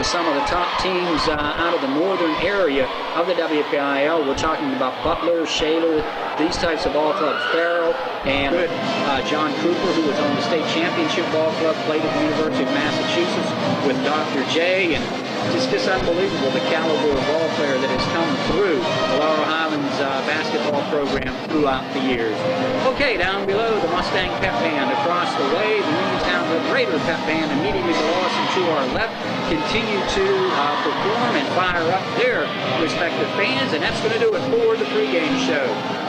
with some of the top teams out of the northern area of the WPIL. We're talking about Butler, Shaler, these types of ball clubs, Farrell, and John Cooper, who was on the state championship ball club, played at the University of Massachusetts with Dr. J, and just unbelievable the caliber of ball player that has come through the Laurel Highlands basketball program throughout the years. Okay, down below, the Mustang Pep Band. Across the way, the Uniontown Red Raider Pep Band immediately below us and to our left continue to perform and fire up their respective fans, and that's going to do it for the pregame show.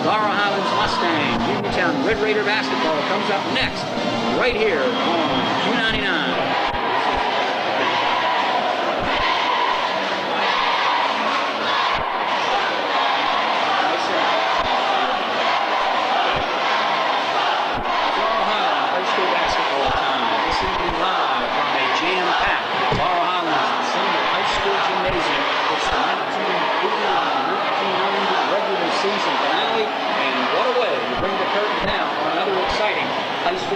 Laurel Highlands Mustang, Uniontown Red Raider basketball comes up next, right here on Q99.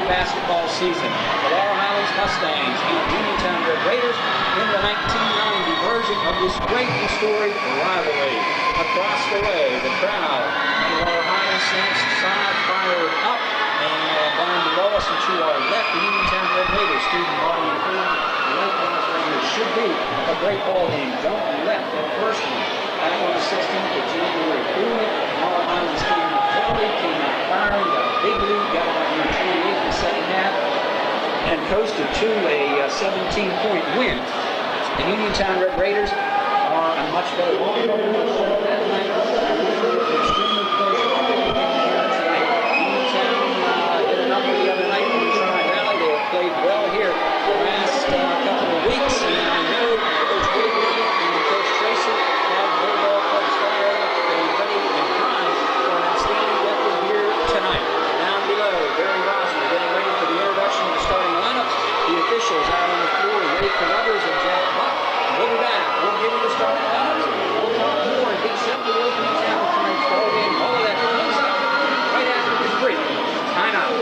Basketball season. The Laurel Highlands Mustangs and Uniontown Red Raiders in the 1990 version of this great historic rivalry. Across the way, the crowd, the Laurel Highlands side fired up, and down below us and to our left, the Uniontown Red Raiders, student body and field. Likewise, Raiders should be a great ball game. Don't let that first one back on the 16th of January. Laurel Highlands came out firing, got a big lead, got about 28 in the second half, and coasted to a 17-point win. The Uniontown Red Raiders are a much better ball club that night. Extremely close ball game tonight. Uniontown did enough the other night in the Tri-Valley. They have played well here the last couple of weeks, and I know Coach Wiggly and Coach Tracy have their ball clubs fired up and ready and primed for an outstanding record here tonight. Down below, Barry Rosner getting ready for the introduction of the starting lineups. The officials out on the floor, Ray Carruthers and Jack Buck. We'll be back. We'll give you the starting lineups. We'll talk more and get set for the opening half of tonight's ball game. All of that comes up right after this break. Time out.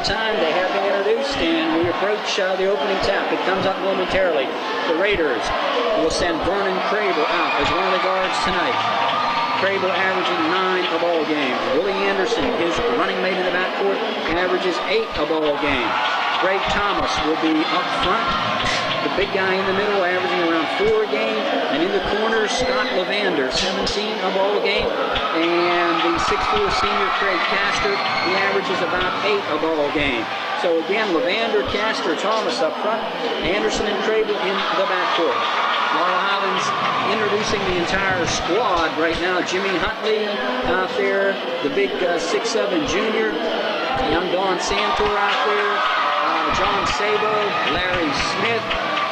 Time they have been introduced, and we approach the opening tap. It comes up momentarily. The Raiders will send Vernon Crable out as one of the guards tonight. Crable averaging 9 a ball game. Willie Anderson, his running mate in the backcourt, averages 8 a ball game. Greg Thomas will be up front. The big guy in the middle averaging around 4 a game. And in the corners, Scott Levander, 17 a ball game. And the 6'4" senior Craig Castor, he averages about 8 a ball game. So again, Levander, Castor, Thomas up front, Anderson and Crable in the backcourt. Laurel Highlands introducing the entire squad right now. Jimmy Huntley out there, the big 6'7" junior, young Don Santor out there, John Sabo, Larry Smith,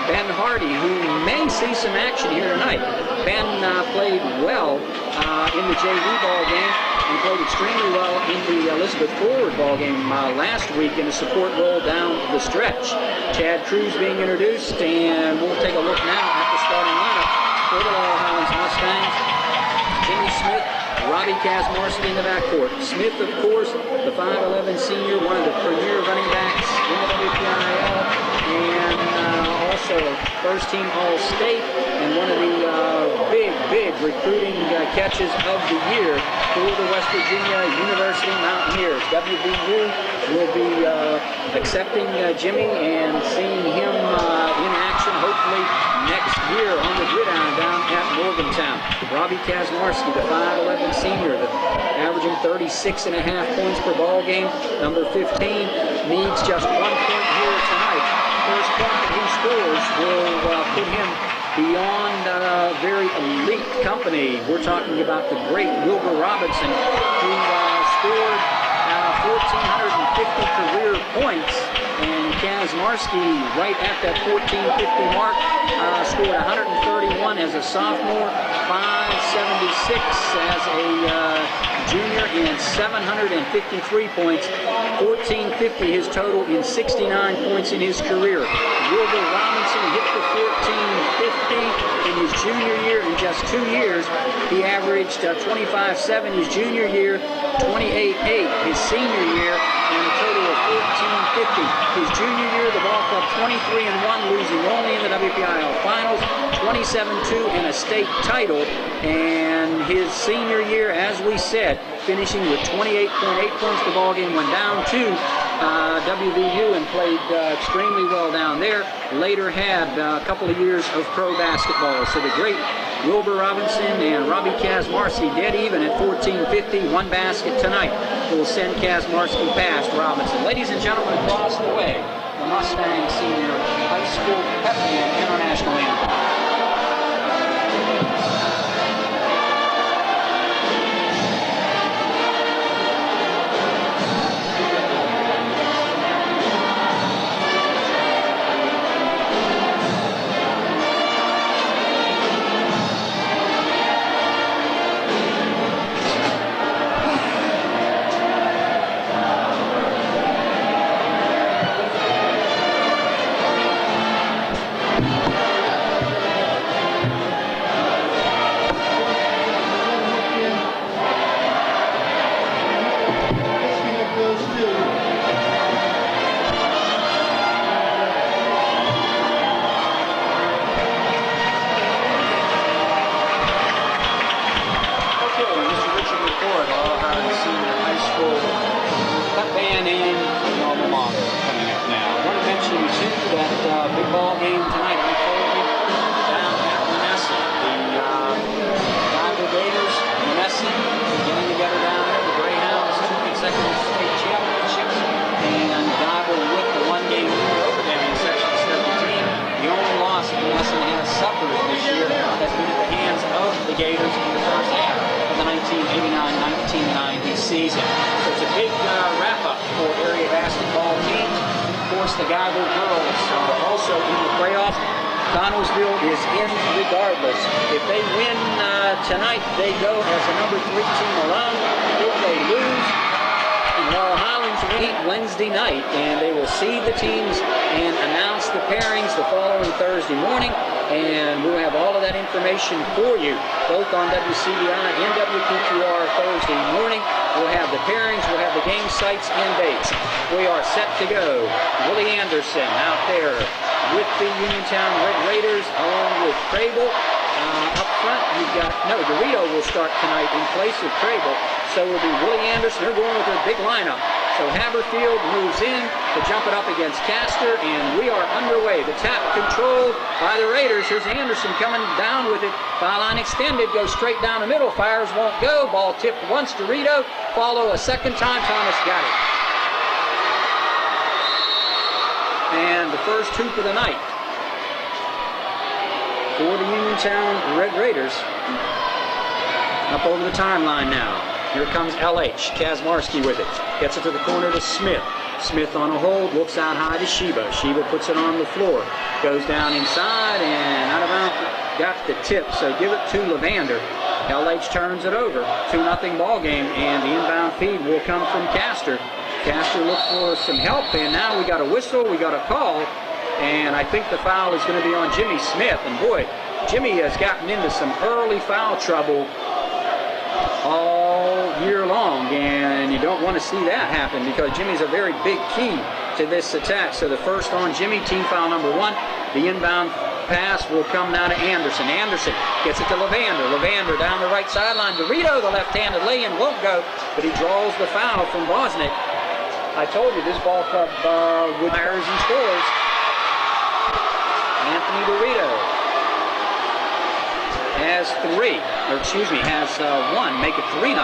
Ben Hardy, who may see some action here tonight. Ben played well in the JV ball game and played extremely well in the Elizabeth Forward ball game last week in a support role down the stretch. Chad Cruz being introduced, and we'll take a look now at the starting lineup for the Laurel Highlands Mustangs. Jimmy Smith, Robbie Kazmarski in the backcourt. Smith, of course, the 5'11" senior, one of the premier running backs in the WPIL, and also first-team All-State, and one of the big recruiting catches of the year for the West Virginia University Mountaineers. WVU will be accepting Jimmy and seeing him in action hopefully next year on the gridiron down at Morgantown. Robbie Kazmarski, the 5'11 senior, averaging 36.5 points per ball game. Number 15 needs just 1 point here tonight. First point that he scores will put him beyond very elite company. We're talking about the great Wilbur Robinson, who scored 1,450 career points, and Kazmarski, right at that 1,450 mark, scored 131 as a sophomore, 576 as a junior, and 753 points. 1,450 his total in 69 points in his career. Wilbur Robinson hit the 1,450 in his junior year. In just 2 years, he averaged 25.7 his junior year, 28.8 his senior year, and a total of 1,450. His junior year, the ball club 23-1, losing only in the WPIL finals, 27-2 in a state title. And his senior year, as we said, finishing with 28.8 points per ball game, went down to WVU and played extremely well down there. Later had a couple of years of pro basketball. So the great Wilbur Robinson and Robbie Kazmarski dead even at 1,450. 1 basket tonight will send Kazmarski past Robinson. Ladies and gentlemen, across the way, the Mustang Senior High School Pep Band International Anthem. Tonight they go as a number 3 team alone. If they lose, and Laurel Highlands meet Wednesday night, and they will seed the teams and announce the pairings the following Thursday morning. And we'll have all of that information for you, both on WCBI and WPQR Thursday morning. We'll have the pairings, we'll have the game sites and dates. We are set to go. Willie Anderson out there with the Uniontown Red Raiders, along with Crable. Up front, you've got, Dorito will start tonight in place of Crable. So it'll be Willie Anderson. They're going with their big lineup. So Haberfield moves in to jump it up against Castor, and we are underway. The tap controlled by the Raiders. Here's Anderson coming down with it. Foul line extended, goes straight down the middle. Fires won't go. Ball tipped once. Dorito. Follow a second time. Thomas got it. And the first hoop of the night for the Uniontown Red Raiders. Up over the timeline now. Here comes LH. Kazmarski with it. Gets it to the corner to Smith. Smith on a hold. Looks out high to Sheba. Sheba puts it on the floor. Goes down inside and out of bounds. Got the tip. So give it to Levander. LH turns it over. 2-0 ball game. And the inbound feed will come from Castor. Castor looks for some help. And now we got a whistle. We got a call. And I think the foul is going to be on Jimmy Smith. And boy, Jimmy has gotten into some early foul trouble all year long. And you don't want to see that happen because Jimmy's a very big key to this attack. So the first on Jimmy, team foul number 1. The inbound pass will come now to Anderson. Anderson gets it to Levander. Levander down the right sideline. Dorito, the left-handed lay-in, won't go, but he draws the foul from Bosnick. I told you this ball club would fires and scores. Anthony Dorito has one. Make it 3-0.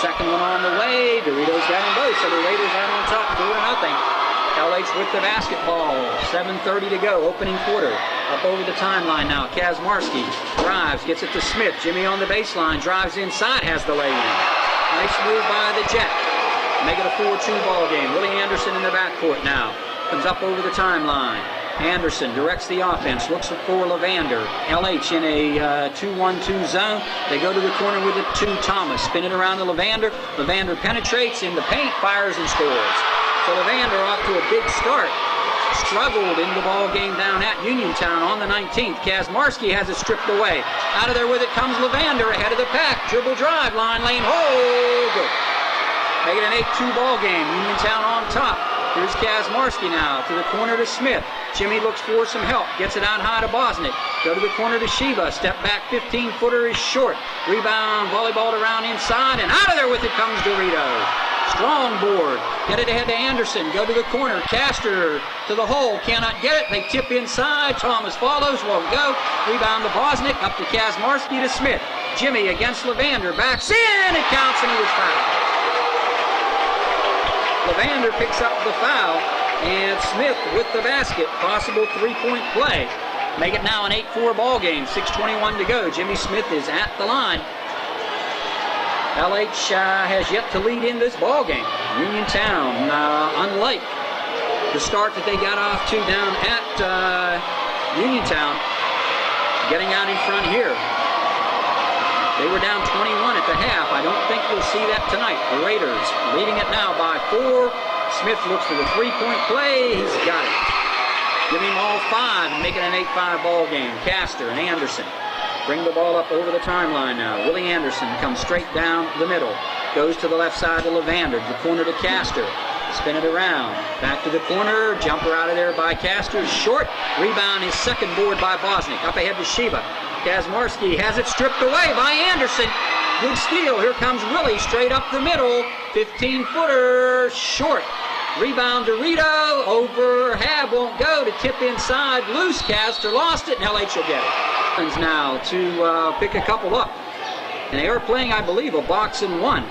Second one on the way. Doritos got them both, so the Raiders are on top 4-0. LH with the basketball. 7:30 to go. Opening quarter. Up over the timeline now. Kazmarski drives, gets it to Smith. Jimmy on the baseline. Drives inside, has the lay-in. Nice move by the Jet. Make it a 4-2 ball game. Willie Anderson in the backcourt now. Comes up over the timeline. Anderson directs the offense. Looks for Levander. LH in a 2-1-2 zone. They go to the corner with it to Thomas. Spin it around to Levander. Levander penetrates in the paint, fires and scores. So Levander off to a big start. Struggled in the ball game down at Uniontown on the 19th. Kazmarski has it stripped away. Out of there with it comes Levander ahead of the pack. Dribble drive, line lane, hole, good. Make it an 8-2 ball game. Uniontown on top. Here's Kazmarski now to the corner to Smith. Jimmy looks for some help. Gets it out high to Bosnick. Go to the corner to Sheba. Step back 15-footer is short. Rebound, volleyballed around inside, and out of there with it comes Dorito. Strong board. Get it ahead to Anderson. Go to the corner. Castor to the hole. Cannot get it. They tip inside. Thomas follows. Won't go. Rebound to Bosnick. Up to Kazmarski to Smith. Jimmy against Levander. Backs in. It counts and he was fouled. Levander picks up the foul. And Smith with the basket. Possible three-point play. Make it now an 8-4 ball game. 6:21 to go. Jimmy Smith is at the line. LH has yet to lead in this ball game. Uniontown, unlike the start that they got off to down at Uniontown, getting out in front here. They were down 21 at the half. I don't think we'll see that tonight. The Raiders leading it now by 4. Smith looks for the three-point play. He's got it. Give him all 5 and make it an 8-5 ball game. Castor and Anderson bring the ball up over the timeline now. Willie Anderson comes straight down the middle. Goes to the left side to Levander. The corner to Castor. Spin it around. Back to the corner. Jumper out of there by Castor. Short. Rebound is second board by Bosnick. Up ahead to Sheba. Kazmarski has it stripped away by Anderson. Good steal. Here comes Willie straight up the middle. 15-footer. Short. Rebound Dorito. Over Hab won't go to tip inside. Loose. Castor lost it and LH will get it. Now to pick a couple up. And they are playing, I believe, a box and one.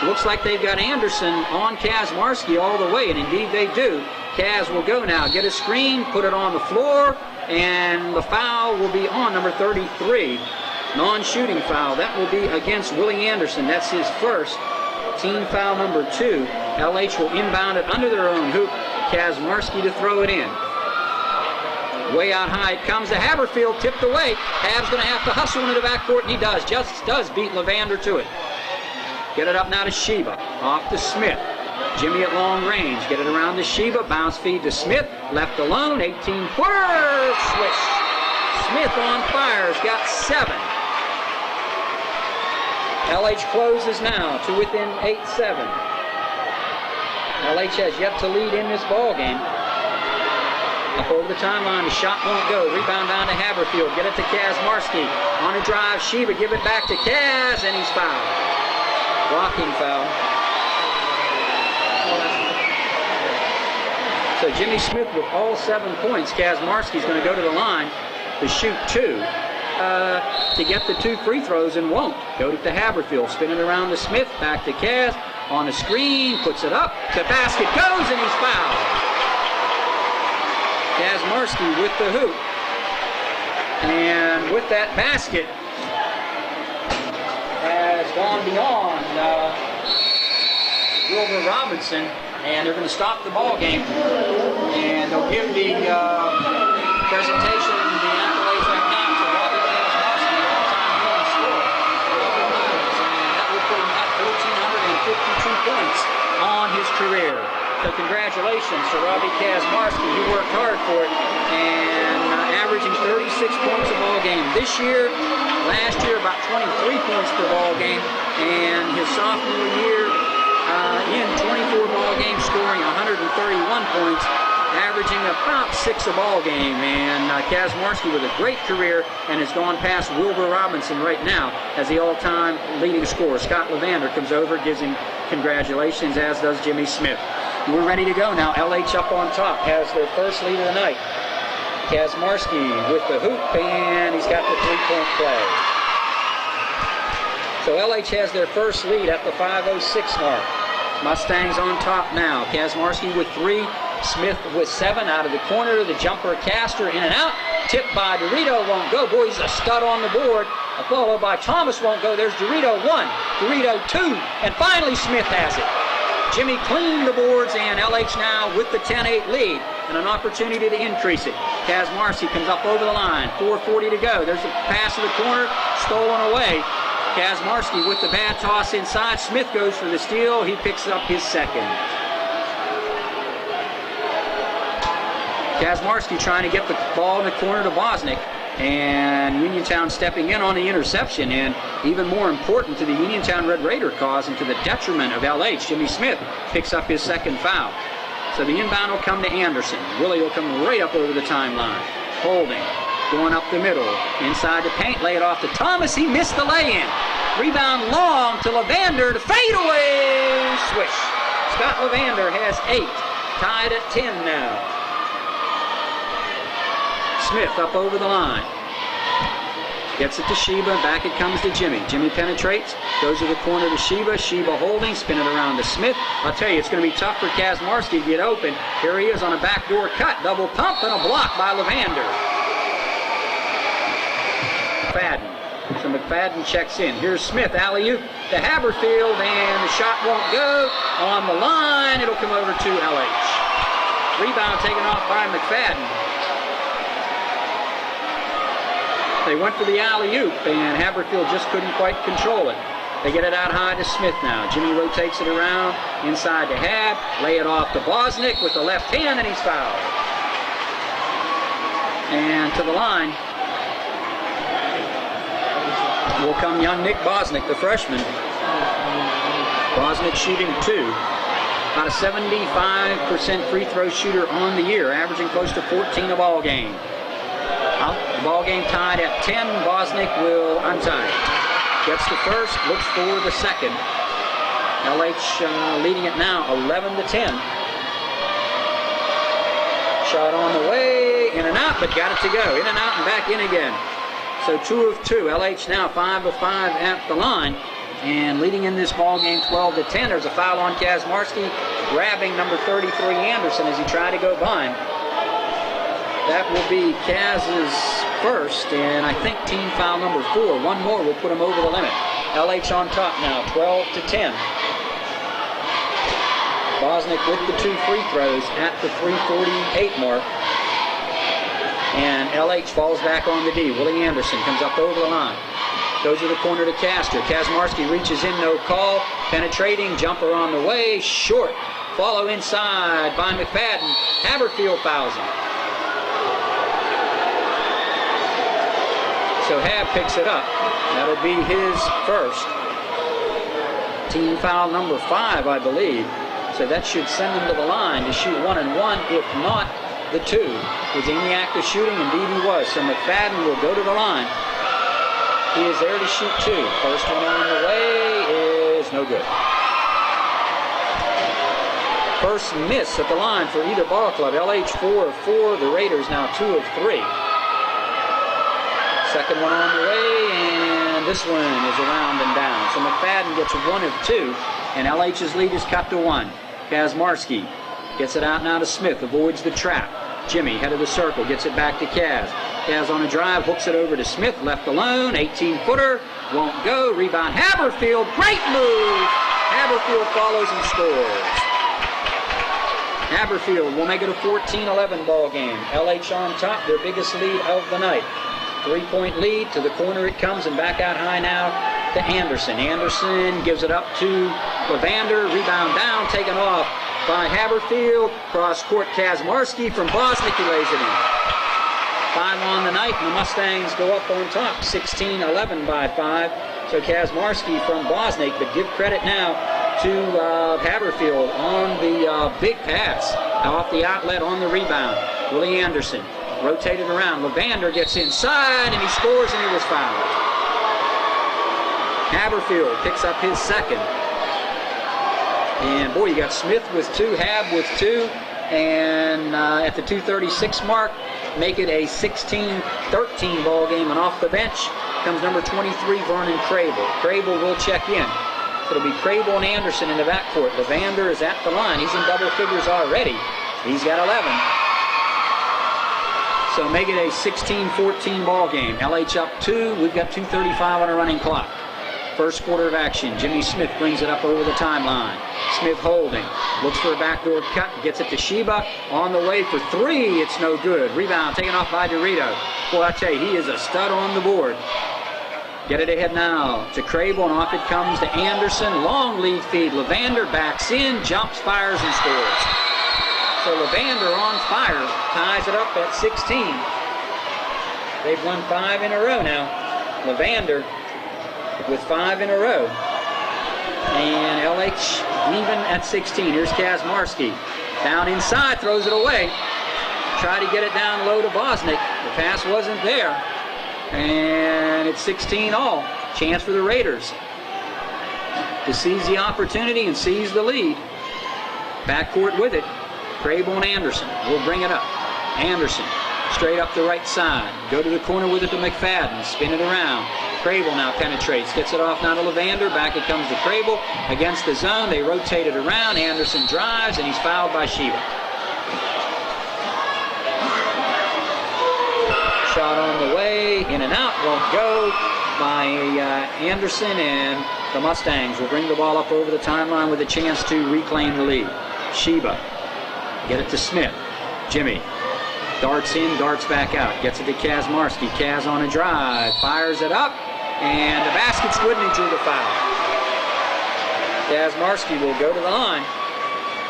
Looks like they've got Anderson on Kazmarski all the way, and indeed they do. Kaz will go now, get a screen, put it on the floor, and the foul will be on number 33. Non-shooting foul. That will be against Willie Anderson. That's his first. Team foul number 2. LH will inbound it under their own hoop. Kazmarski to throw it in. Way out high it comes to Haberfield, tipped away. Hab's going to have to hustle into the backcourt, and he does. Just does beat Levander to it. Get it up now to Sheba. Off to Smith. Jimmy at long range. Get it around to Sheba. Bounce feed to Smith. Left alone. 18-footer. Swish. Smith on fire. Has got 7. LH closes now to within 8-7. LH has yet to lead in this ball game. Up over the timeline, the shot won't go. Rebound down to Haberfield. Get it to Kazmarski. On a drive, Sheba give it back to Kaz, and he's fouled. Blocking foul. So Jimmy Smith with all 7 points. Kazmarski's going to go to the line to shoot 2. To get the 2 free throws and won't. Go to Haberfield. Spin it around to Smith. Back to Kaz. On the screen. Puts it up. The basket goes, and he's fouled. Kazmarski with the hoop. And with that basket has gone beyond Wilbur Robinson. And they're going to stop the ball game. And they'll give the presentation, the accolades right now to Robert Kazmarski, all-time leading scorer. And that will put him at 1,452 points on his career. So congratulations to Robbie Kazmarski. He worked hard for it and averaging 36 points a ball game this year. Last year about 23 points per ball game, and his sophomore year in 24 ball games scoring 131 points. averaging about 6 a ball game. And Kazmarski with a great career and has gone past Wilbur Robinson right now as the all-time leading scorer. Scott Levander comes over, gives him congratulations, as does Jimmy Smith. We're ready to go now. LH up on top has their first lead of the night. Kazmarski with the hoop, and he's got the three-point play. So LH has their first lead at the 5:06 mark. Mustangs on top now. Kazmarski with 3, Smith with 7 out of the corner. The jumper caster in and out. Tipped by Dorito, won't go. Boy, he's a stud on the board. A follow by Thomas, won't go. There's Dorito 1, Dorito 2, and finally Smith has it. Jimmy cleaned the boards, and LH now with the 10-8 lead and an opportunity to increase it. Kazmarski comes up over the line. 4:40 to go. There's a pass to the corner, stolen away. Kazmarski with the bad toss inside. Smith goes for the steal. He picks up his second. Kazmarski trying to get the ball in the corner to Bosnick. And Uniontown stepping in on the interception. And even more important to the Uniontown Red Raider cause and to the detriment of LH, Jimmy Smith picks up his second foul. So the inbound will come to Anderson. Willie will come right up over the timeline. Holding. Going up the middle. Inside the paint. Lay it off to Thomas. He missed the lay-in. Rebound long to Levander. To fade away. Swish. Scott Levander has 8. Tied at 10 now. Smith up over the line. Gets it to Sheba. Back it comes to Jimmy. Jimmy penetrates. Goes to the corner to Sheba. Sheba holding. Spin it around to Smith. I'll tell you, it's going to be tough for Kazmarski to get open. Here he is on a backdoor cut. Double pump and a block by Levander. McFadden. So McFadden checks in. Here's Smith. Alley-oop to Haberfield. And the shot won't go. On the line. It'll come over to LH. Rebound taken off by McFadden. They went for the alley-oop, and Haberfield just couldn't quite control it. They get it out high to Smith now. Jimmy rotates it around, inside to Hab, lay it off to Bosnick with the left hand, and he's fouled. And to the line will come young Nick Bosnick, the freshman. Bosnick shooting 2. About a 75% free throw shooter on the year, averaging close to 14 a ball game. The ball game tied at 10. Bosnick will untie it. Gets the first, looks for the second. LH leading it now 11 to 10. Shot on the way, in and out, but got it to go. In and out and back in again. So 2 of 2. LH now 5 of 5 at the line. And leading in this ball game 12 to 10. There's a foul on Kazmarski, grabbing number 33 Anderson as he tried to go by him. That will be Kaz's first, and I think team foul number 4. One more will put him over the limit. LH on top now, 12 to 10. Bosnick with the 2 free throws at the 3:48 mark. And LH falls back on the D. Willie Anderson comes up over the line. Goes to the corner to Castor. Kazmarski reaches in, no call. Penetrating, jumper on the way, short. Follow inside by McFadden. Haberfield fouls him. So Hab picks it up. That'll be his first. Team foul number 5, I believe. So that should send him to the line to shoot 1 and 1, if not the 2. Was in the act of shooting, indeed he was. So McFadden will go to the line. He is there to shoot 2. First one on the way is no good. First miss at the line for either ball club. LH 4 of 4. The Raiders now 2 of 3. Second one on the way, and this one is around and down. So McFadden gets 1 of 2, and LH's lead is cut to 1. Kazmarski gets it out now to Smith, avoids the trap. Jimmy, head of the circle, gets it back to Kaz. Kaz on a drive, hooks it over to Smith, left alone, 18-footer, won't go. Rebound, Haberfield, great move! Haberfield follows and scores. Haberfield will make it a 14-11 ball game. LH on top, their biggest lead of the night. 3-point lead, to the corner it comes, and back out high now to Anderson. Anderson gives it up to Levander, rebound down, taken off by Haberfield. Cross court, Kazmarski from Bosnick, he lays it in. 5 on the night, and the Mustangs go up on top, 16-11 by 5. So Kazmarski from Bosnick, but give credit now to Haverfield on the big pass. Off the outlet on the rebound. Willie Anderson rotated around. Levander gets inside, and he scores, and he was fouled. Haverfield picks up his second. And, boy, you got Smith with 2, Hab with 2. And at the 2:36 mark, make it a 16-13 ball game. And off the bench comes number 23, Vernon Crable. Crable will check in. So it'll be Crable and Anderson in the backcourt. Levander is at the line. He's in double figures already. He's got 11. So make it a 16-14 ball game. LH up 2. We've got 2:35 on a running clock. First quarter of action. Jimmy Smith brings it up over the timeline. Smith holding. Looks for a backdoor cut. Gets it to Sheba. On the way for 3. It's no good. Rebound taken off by Dorito. Boy, I tell you, he is a stud on the board. Get it ahead now to Crable, and off it comes to Anderson. Long lead feed. Levander backs in, jumps, fires, and scores. So Levander on fire, ties it up at 16. They've won 5 in a row now. Levander with 5 in a row. And LH even at 16. Here's Kazmarski. Down inside, throws it away. Try to get it down low to Bosnick. The pass wasn't there. And it's 16 all. Chance for the Raiders to seize the opportunity and seize the lead. Backcourt with it. Crable and Anderson will bring it up. Anderson straight up the right side. Go to the corner with it to McFadden. Spin it around. Crable now penetrates. Gets it off now to Levander. Back it comes to Crable. Against the zone. They rotate it around. Anderson drives, and he's fouled by Sheba. Shot on the way. In and out. Won't go by Anderson, and the Mustangs will bring the ball up over the timeline with a chance to reclaim the lead. Sheba. Get it to Smith. Jimmy. Darts in, darts back out. Gets it to Kazmarski. Kaz on a drive. Fires it up. And the basket's good, and he drew the foul. Kazmarski will go to the line.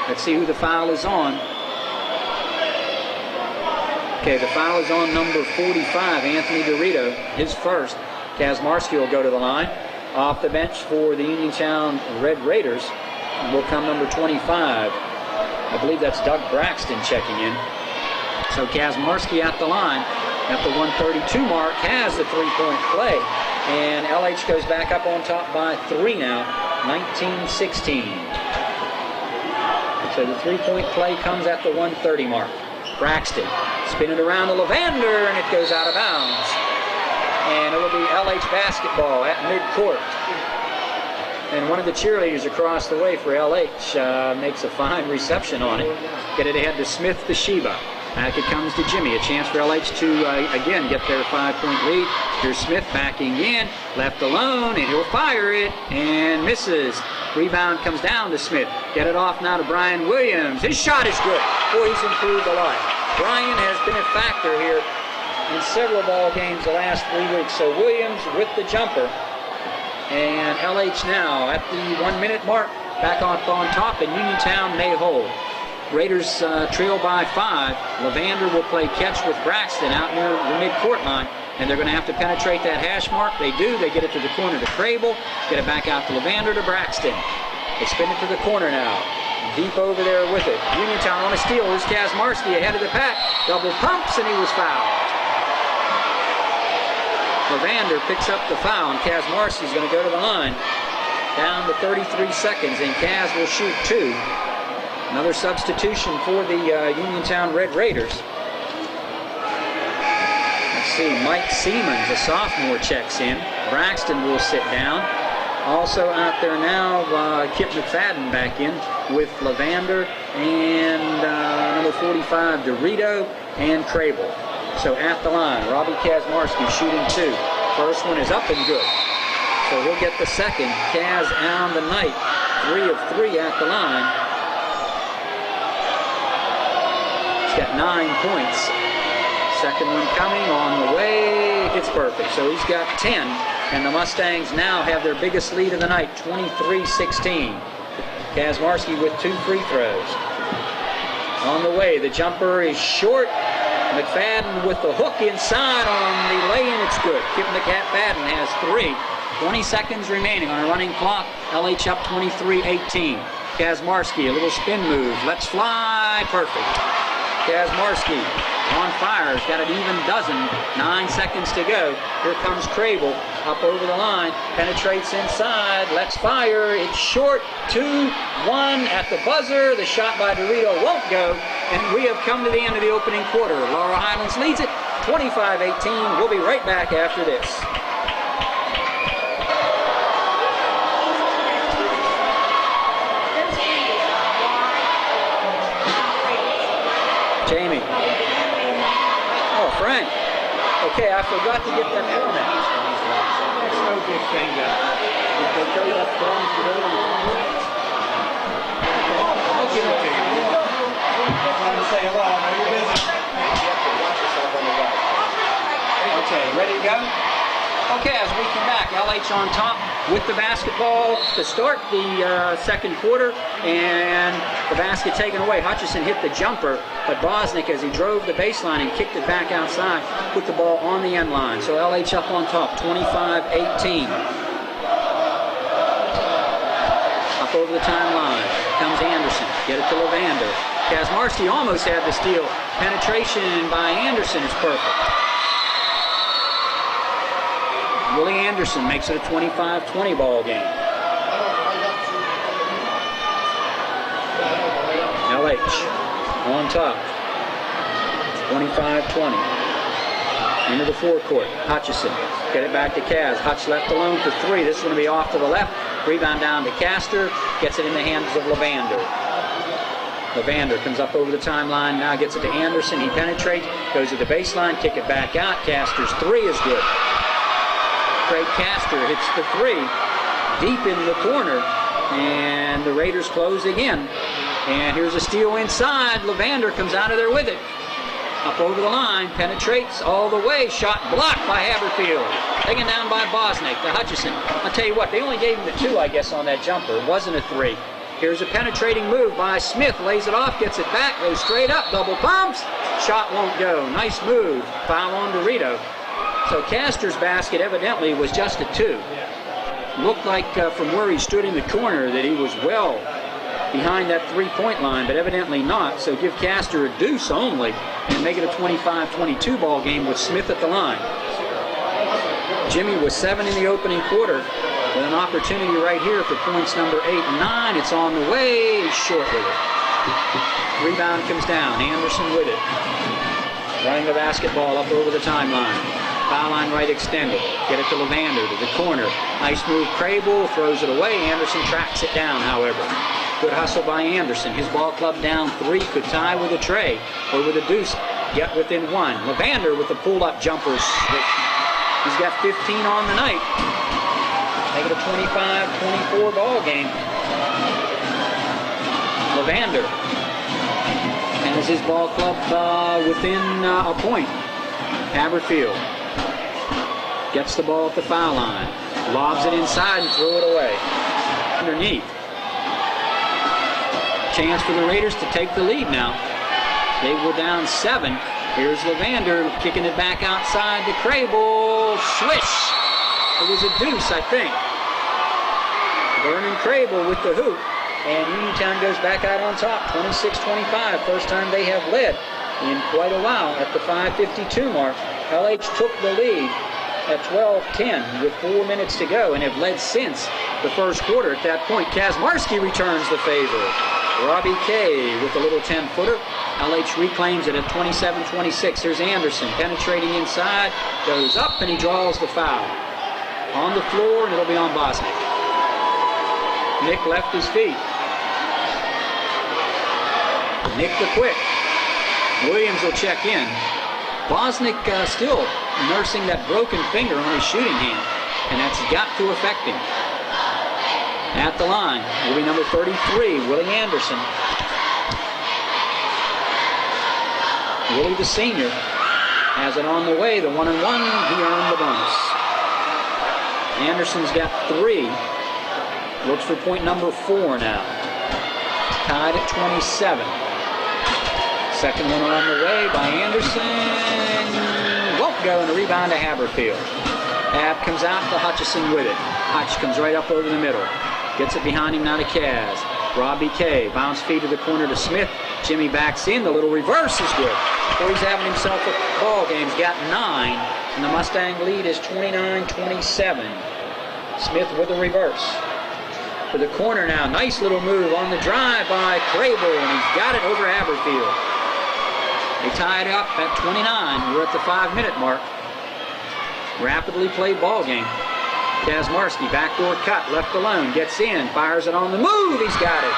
Let's see who the foul is on. Okay, the foul is on number 45, Anthony Dorito. His first. Kazmarski will go to the line. Off the bench for the Uniontown Red Raiders will come number 25. I believe that's Doug Braxton checking in. So Kazmarski at the line. At the 1:32 mark, has the three-point play. And LH goes back up on top by 3 now, 19-16. So the three-point play comes at the 1:30 mark. Braxton spinning around to Levander, and it goes out of bounds. And it will be LH basketball at midcourt. And one of the cheerleaders across the way for LH makes a fine reception on it. Get it ahead to Smith to Sheba. Back it comes to Jimmy. A chance for LH to, again, get their 5-point lead. Here's Smith backing in. Left alone, and he'll fire it. And misses. Rebound comes down to Smith. Get it off now to Brian Williams. His shot is good. Boy, he's improved a lot. Brian has been a factor here in several ball games the last 3 weeks. So Williams with the jumper. And LH now at the 1-minute mark. Back on top, and Uniontown may hold. Raiders trail by 5. Levander will play catch with Braxton out near the midcourt line, and they're going to have to penetrate that hash mark. They do. They get it to the corner to Crable, get it back out to Levander to Braxton. They spin it to the corner now. Deep over there with it. Uniontown on a steal. Here's Kazmarski ahead of the pack. Double pumps, and he was fouled. Levander picks up the foul, and Kazmarski's going to go to the line. Down to 33 seconds, and Kaz will shoot 2. Another substitution for the Uniontown Red Raiders. Let's see, Mike Siemens, a sophomore, checks in. Braxton will sit down. Also out there now, Kip McFadden back in with Levander and number 45, Dorito, and Crable. So at the line, Robbie Kazmarski shooting 2. First one is up and good. So he'll get the second. Kaz on the night, 3 of 3 at the line. Got 9 points. Second one coming on the way. It's perfect. So he's got 10. And the Mustangs now have their biggest lead of the night, 23-16. Kazmarski with 2 free throws. On the way, the jumper is short. McFadden with the hook inside on the lay-in. It's good. Kip McFadden has 3. 20 seconds remaining on a running clock. LH up 23-18. Kazmarski, a little spin move. Let's fly. Perfect. Kazmarski on fire. He's got an even dozen. 9 seconds to go. Here comes Crable up over the line. Penetrates inside. Let's fire. It's short. 2-1 at the buzzer. The shot by Dorito won't go. And we have come to the end of the opening quarter. Laurel Highlands leads it 25-18. We'll be right back after this. Jamie. Oh, Frank. Okay, I forgot to get that format. That's no big thing, Did they throw that form today? I'll give it to you. Just wanted to say hello. I know you're busy. Okay, ready to go? Okay, as we come back, LH on top with the basketball to start the second quarter, and the basket taken away. Hutchison hit the jumper, but Bosnick, as he drove the baseline and kicked it back outside, put the ball on the end line. So LH up on top, 25-18. Up over the timeline comes Anderson. Get it to Levander. Kazmarski almost had the steal. Penetration by Anderson is perfect. Willie Anderson makes it a 25-20 ball game. LH on top, 25-20. Into the forecourt, Hutchison. Get it back to Kaz. Hutch left alone for three. This is going to be off to the left. Rebound down to Castor. Gets it in the hands of Levander. Levander comes up over the timeline. Now gets it to Anderson. He penetrates. Goes to the baseline. Kick it back out. Castor's three is good. Craig Castor hits the three deep in the corner, and the Raiders close again. And here's a steal inside. Levander comes out of there with it. Up over the line, penetrates all the way. Shot blocked by Haberfield. Taken down by Bosnick to Hutchison. I'll tell you what, they only gave him the two, I guess, on that jumper. It wasn't a three. Here's a penetrating move by Smith. Lays it off, gets it back, goes straight up, double pumps. Shot won't go. Nice move. Foul on Dorito. So Castor's basket evidently was just a two. Looked like from where he stood in the corner that he was well behind that three-point line, but evidently not. So give Castor a deuce only and make it a 25-22 ball game with Smith at the line. Jimmy was 7 in the opening quarter with an opportunity right here for points number 8 and 9. It's on the way shortly. Rebound comes down. Anderson with it. Running the basketball up over the timeline. Foul line right extended. Get it to Levander to the corner. Nice move. Crable throws it away. Anderson tracks it down, however. Good hustle by Anderson. His ball club down 3. Could tie with a tray or with a deuce. Get within 1. Levander with the pull-up jumpers. He's got 15 on the night. Make it a 25-24 ball game. Levander has his ball club within a point. Haberfield gets the ball at the foul line. Lobs it inside and threw it away. Underneath. Chance for the Raiders to take the lead now. They were down 7. Here's Levander kicking it back outside to Crable. Swish! It was a deuce, I think. Vernon Crable with the hoop. And Uniontown goes back out on top, 26-25. First time they have led in quite a while at the 5:52 mark. LH took the lead at 12-10 with 4 minutes to go and have led since the first quarter. At that point, Kazmarski returns the favor. Robbie Kay with a little 10-footer. LH reclaims it at 27-26. Here's Anderson penetrating inside, goes up, and he draws the foul. On the floor, and it'll be on Bosnick. Nick left his feet. Nick the quick. Williams will check in. Bosnick still nursing that broken finger on his shooting hand, and that's got to affect him. At the line will be number 33, Willie Anderson. Willie the senior has it on the way. The 1-and-1, he earned the bonus. Anderson's got 3. Looks for point number 4 now. Tied at 27. Second one on the way by Anderson. Won't go, and a rebound to Haberfield. Ab comes out to Hutchison with it. Hutch comes right up over the middle. Gets it behind him now to Kaz. Robbie K. Bounce feed to the corner to Smith. Jimmy backs in. The little reverse is good. So he's having himself a ball game. He's got 9. And the Mustang lead is 29-27. Smith with the reverse. To the corner now. Nice little move on the drive by Crable. And he's got it over Haberfield. They tie it up at 29. We're at the 5-minute mark. Rapidly played ball game. Kazmarski, backdoor cut, left alone, gets in, fires it on the move, he's got it.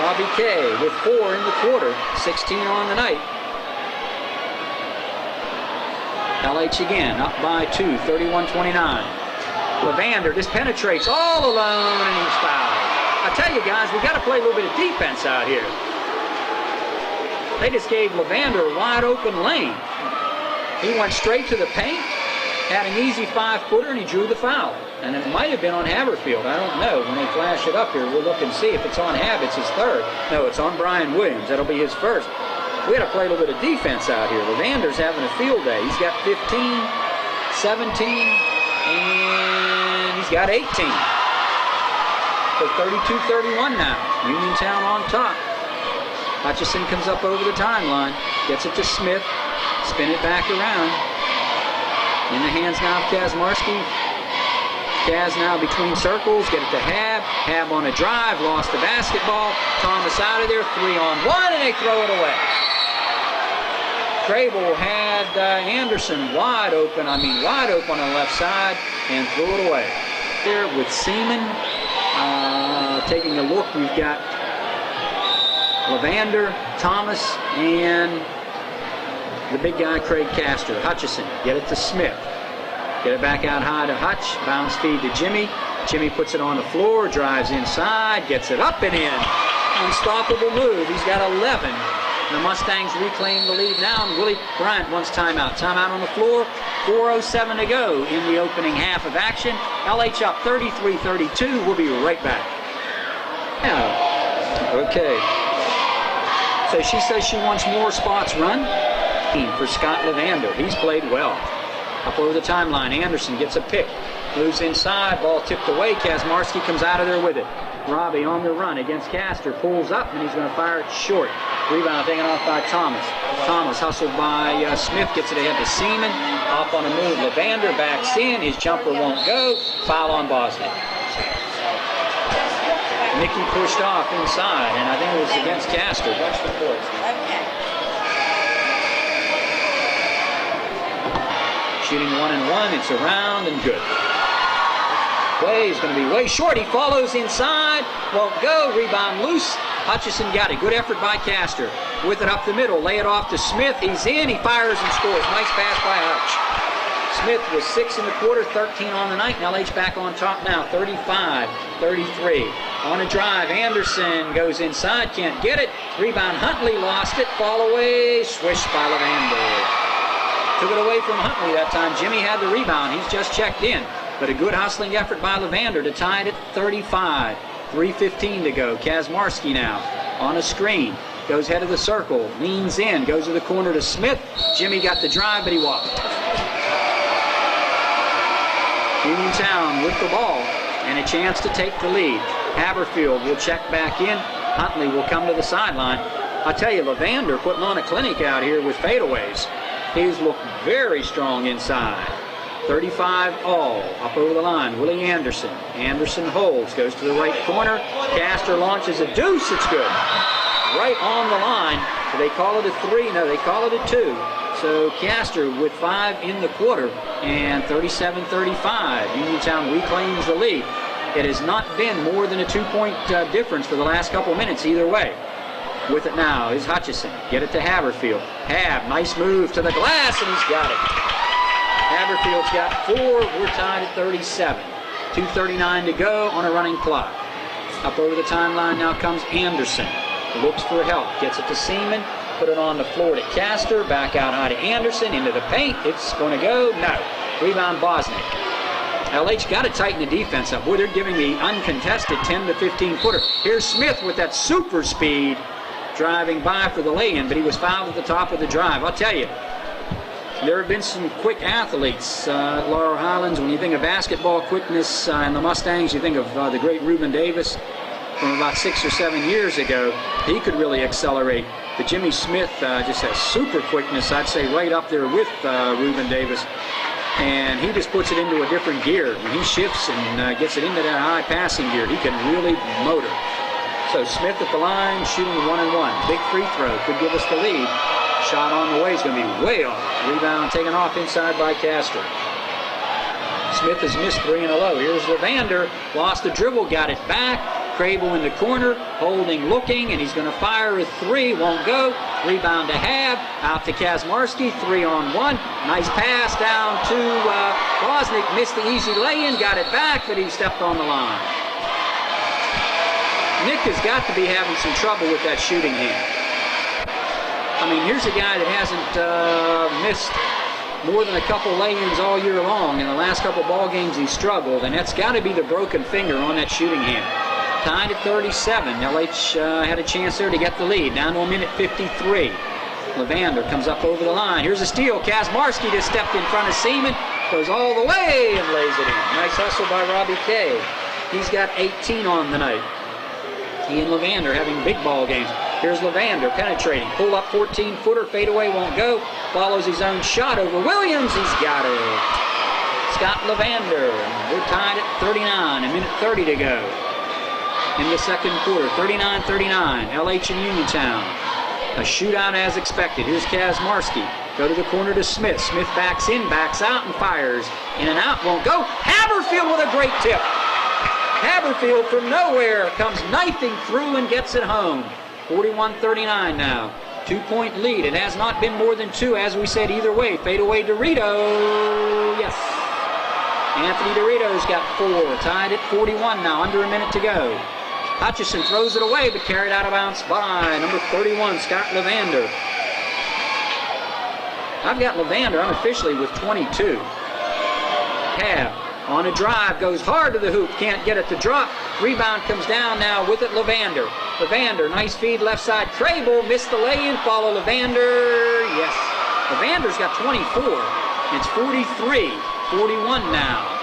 Robbie K with 4 in the quarter, 16 on the night. LH again, up by 2, 31-29. Levander just penetrates all alone, and he's fouled. I tell you guys, we've got to play a little bit of defense out here. They just gave Levander a wide open lane. He went straight to the paint. Had an easy 5-footer, and he drew the foul. And it might have been on Haberfield. I don't know. When they flash it up here, we'll look and see. If it's on Hab, it's his 3rd. No, it's on Brian Williams. That'll be his 1st. We got to play a little bit of defense out here. Levander's having a field day. He's got 15, 17, and he's got 18. So 32-31 now. Uniontown on top. Hutchison comes up over the timeline. Gets it to Smith. Spin it back around. In the hands now of Kazmarski. Kaz now between circles. Get it to Hab. Hab on a drive. Lost the basketball. Thomas out of there. 3-on-1, and they throw it away. Crable had Anderson wide open on the left side, and threw it away. There with Seaman. Taking a look, we've got Levander, Thomas, and the big guy, Craig Castor. Hutchison, get it to Smith. Get it back out high to Hutch. Bounce feed to Jimmy. Jimmy puts it on the floor, drives inside, gets it up and in. Unstoppable move. He's got 11. The Mustangs reclaim the lead now, and Willie Bryant wants timeout. Timeout on the floor. 4:07 to go in the opening half of action. LH up 33-32. We'll be right back. Yeah. Okay. So she says she wants more spots run for Scott Levander. He's played well. Up over the timeline, Anderson gets a pick. Moves inside, ball tipped away. Kazmarski comes out of there with it. Robbie on the run against Castor. Pulls up, and he's going to fire it short. Rebound taken off by Thomas. Thomas hustled by Smith. Gets it ahead to Seaman. Off on a move. Levander backs in. His jumper won't go. Foul on Bosnick. Mickey pushed off inside, and I think it was against Castor. Watch the court. Shooting 1-and-1. It's around and good. Play is going to be way short. He follows inside. Won't go. Rebound loose. Hutchison got it. Good effort by Castor. With it up the middle. Lay it off to Smith. He's in. He fires and scores. Nice pass by Hutch. Smith was 6 in the quarter, 13 on the night. And LH back on top now. 35-33. On a drive, Anderson goes inside. Can't get it. Rebound, Huntley lost it. Fall away. Swished by Levander. Took it away from Huntley that time. Jimmy had the rebound. He's just checked in. But a good hustling effort by Levander to tie it at 35. 3:15 to go. Kazmarski now on a screen. Goes head of the circle. Leans in. Goes to the corner to Smith. Jimmy got the drive, but he walked. Uniontown with the ball and a chance to take the lead. Haberfield will check back in. Huntley will come to the sideline. I'll tell you, Levander putting on a clinic out here with fadeaways. He's looked very strong inside. 35 all. Up over the line, Willie Anderson. Anderson holds, goes to the right corner. Castor launches a deuce. It's good. Right on the line. Do they call it a 3? No, they call it a 2. So Castor with 5 in the quarter, and 37-35. Uniontown reclaims the lead. It has not been more than a 2-point difference for the last couple minutes either way. With it now is Hutchison. Get it to Haberfield. Hab, nice move to the glass, and he's got it. Haberfield's got 4. We're tied at 37. 2:39 to go on a running clock. Up over the timeline now comes Anderson. Looks for help. Gets it to Seaman. Put it on the floor to Castor. Back out high to Anderson. Into the paint. It's going to go. No. Rebound Bosnick. LH got to tighten the defense up. Boy, they're giving the uncontested 10 to 15 footer. Here's Smith with that super speed driving by for the lay-in, but he was fouled at the top of the drive. I'll tell you, there have been some quick athletes at Laurel Highlands. When you think of basketball quickness and the Mustangs, you think of the great Reuben Davis from about 6 or 7 years ago. He could really accelerate. But Jimmy Smith just has super quickness, I'd say right up there with Reuben Davis. And he just puts it into a different gear. When he shifts and gets it into that high passing gear, he can really motor. So Smith at the line, shooting 1-and-1. Big free throw, could give us the lead. Shot on the way is going to be way off. Rebound taken off inside by Castor. Smith has missed 3 in a row. Here's Levander, lost the dribble, got it back. Crable in the corner, holding, looking, and he's going to fire a 3, won't go. Rebound to Hab, out to Kazmarski, 3-on-1. Nice pass down to Wozniak, missed the easy lay-in, got it back, but he stepped on the line. Nick has got to be having some trouble with that shooting hand. I mean, here's a guy that hasn't missed more than a couple lay-ins all year long. In the last couple ball games, he struggled, and that's got to be the broken finger on that shooting hand. Tied at 37. LH had a chance there to get the lead. Down to a minute 53. Levander comes up over the line. Here's a steal. Kazmarski just stepped in front of Seaman. Goes all the way and lays it in. Nice hustle by Robbie Kay. He's got 18 on the night. He and Levander having big ball games. Here's Levander penetrating. Pull up 14-footer. Fadeaway won't go. Follows his own shot over Williams. He's got it. Scott Levander. We're tied at 39. A minute 30 to go in the second quarter. 39-39. LH and Uniontown. A shootout as expected. Here's Kazmarski. Go to the corner to Smith. Smith backs in, backs out, and fires. In and out, won't go. Haberfield with a great tip. Haberfield from nowhere comes knifing through and gets it home. 41-39 now. 2-point lead. It has not been more than 2, as we said, either way. Fadeaway Dorito. Yes. Anthony Dorito's got 4. Tied at 41 now. Under a minute to go. Hutchison throws it away, but carried out of bounds by number 31, Scott Levander. I've got Levander unofficially with 22. Cab on a drive, goes hard to the hoop, can't get it to drop. Rebound comes down now with it, Levander. Levander, nice feed left side. Crable missed the lay-in, follow Levander. Yes, Levander's got 24. It's 43-41 now.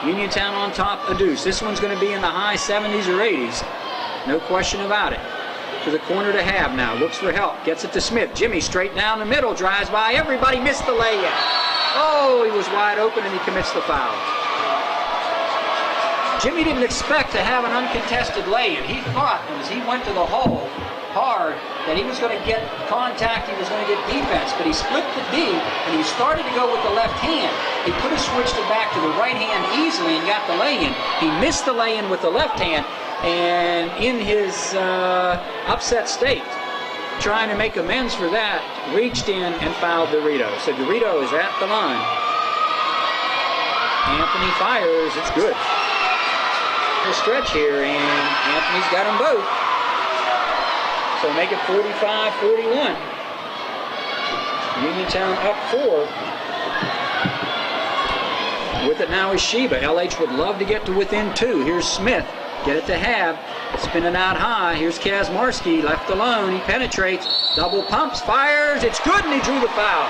Uniontown on top, a deuce. This one's going to be in the high 70s or 80s. No question about it. To the corner to Hab now. Looks for help. Gets it to Smith. Jimmy straight down the middle. Drives by. Everybody missed the lay-in. Oh, he was wide open and he commits the foul. Jimmy didn't expect to have an uncontested lay-in. He thought as he went to the hole hard that he was going to get contact, he was going to get defense, but he split the D and he started to go with the left hand. He could have switched it back to the right hand easily and got the lay-in. He missed the lay-in with the left hand, and in his upset state, trying to make amends for that, reached in and fouled Dorito. So Dorito is at the line. Anthony fires. It's good. A stretch here, and Anthony's got them both. So make it 45-41. Uniontown up 4. With it now is Sheba. LH would love to get to within 2. Here's Smith. Get it to Hab. Spinning out high. Here's Kazmarski. Left alone. He penetrates. Double pumps. Fires. It's good, and he drew the foul.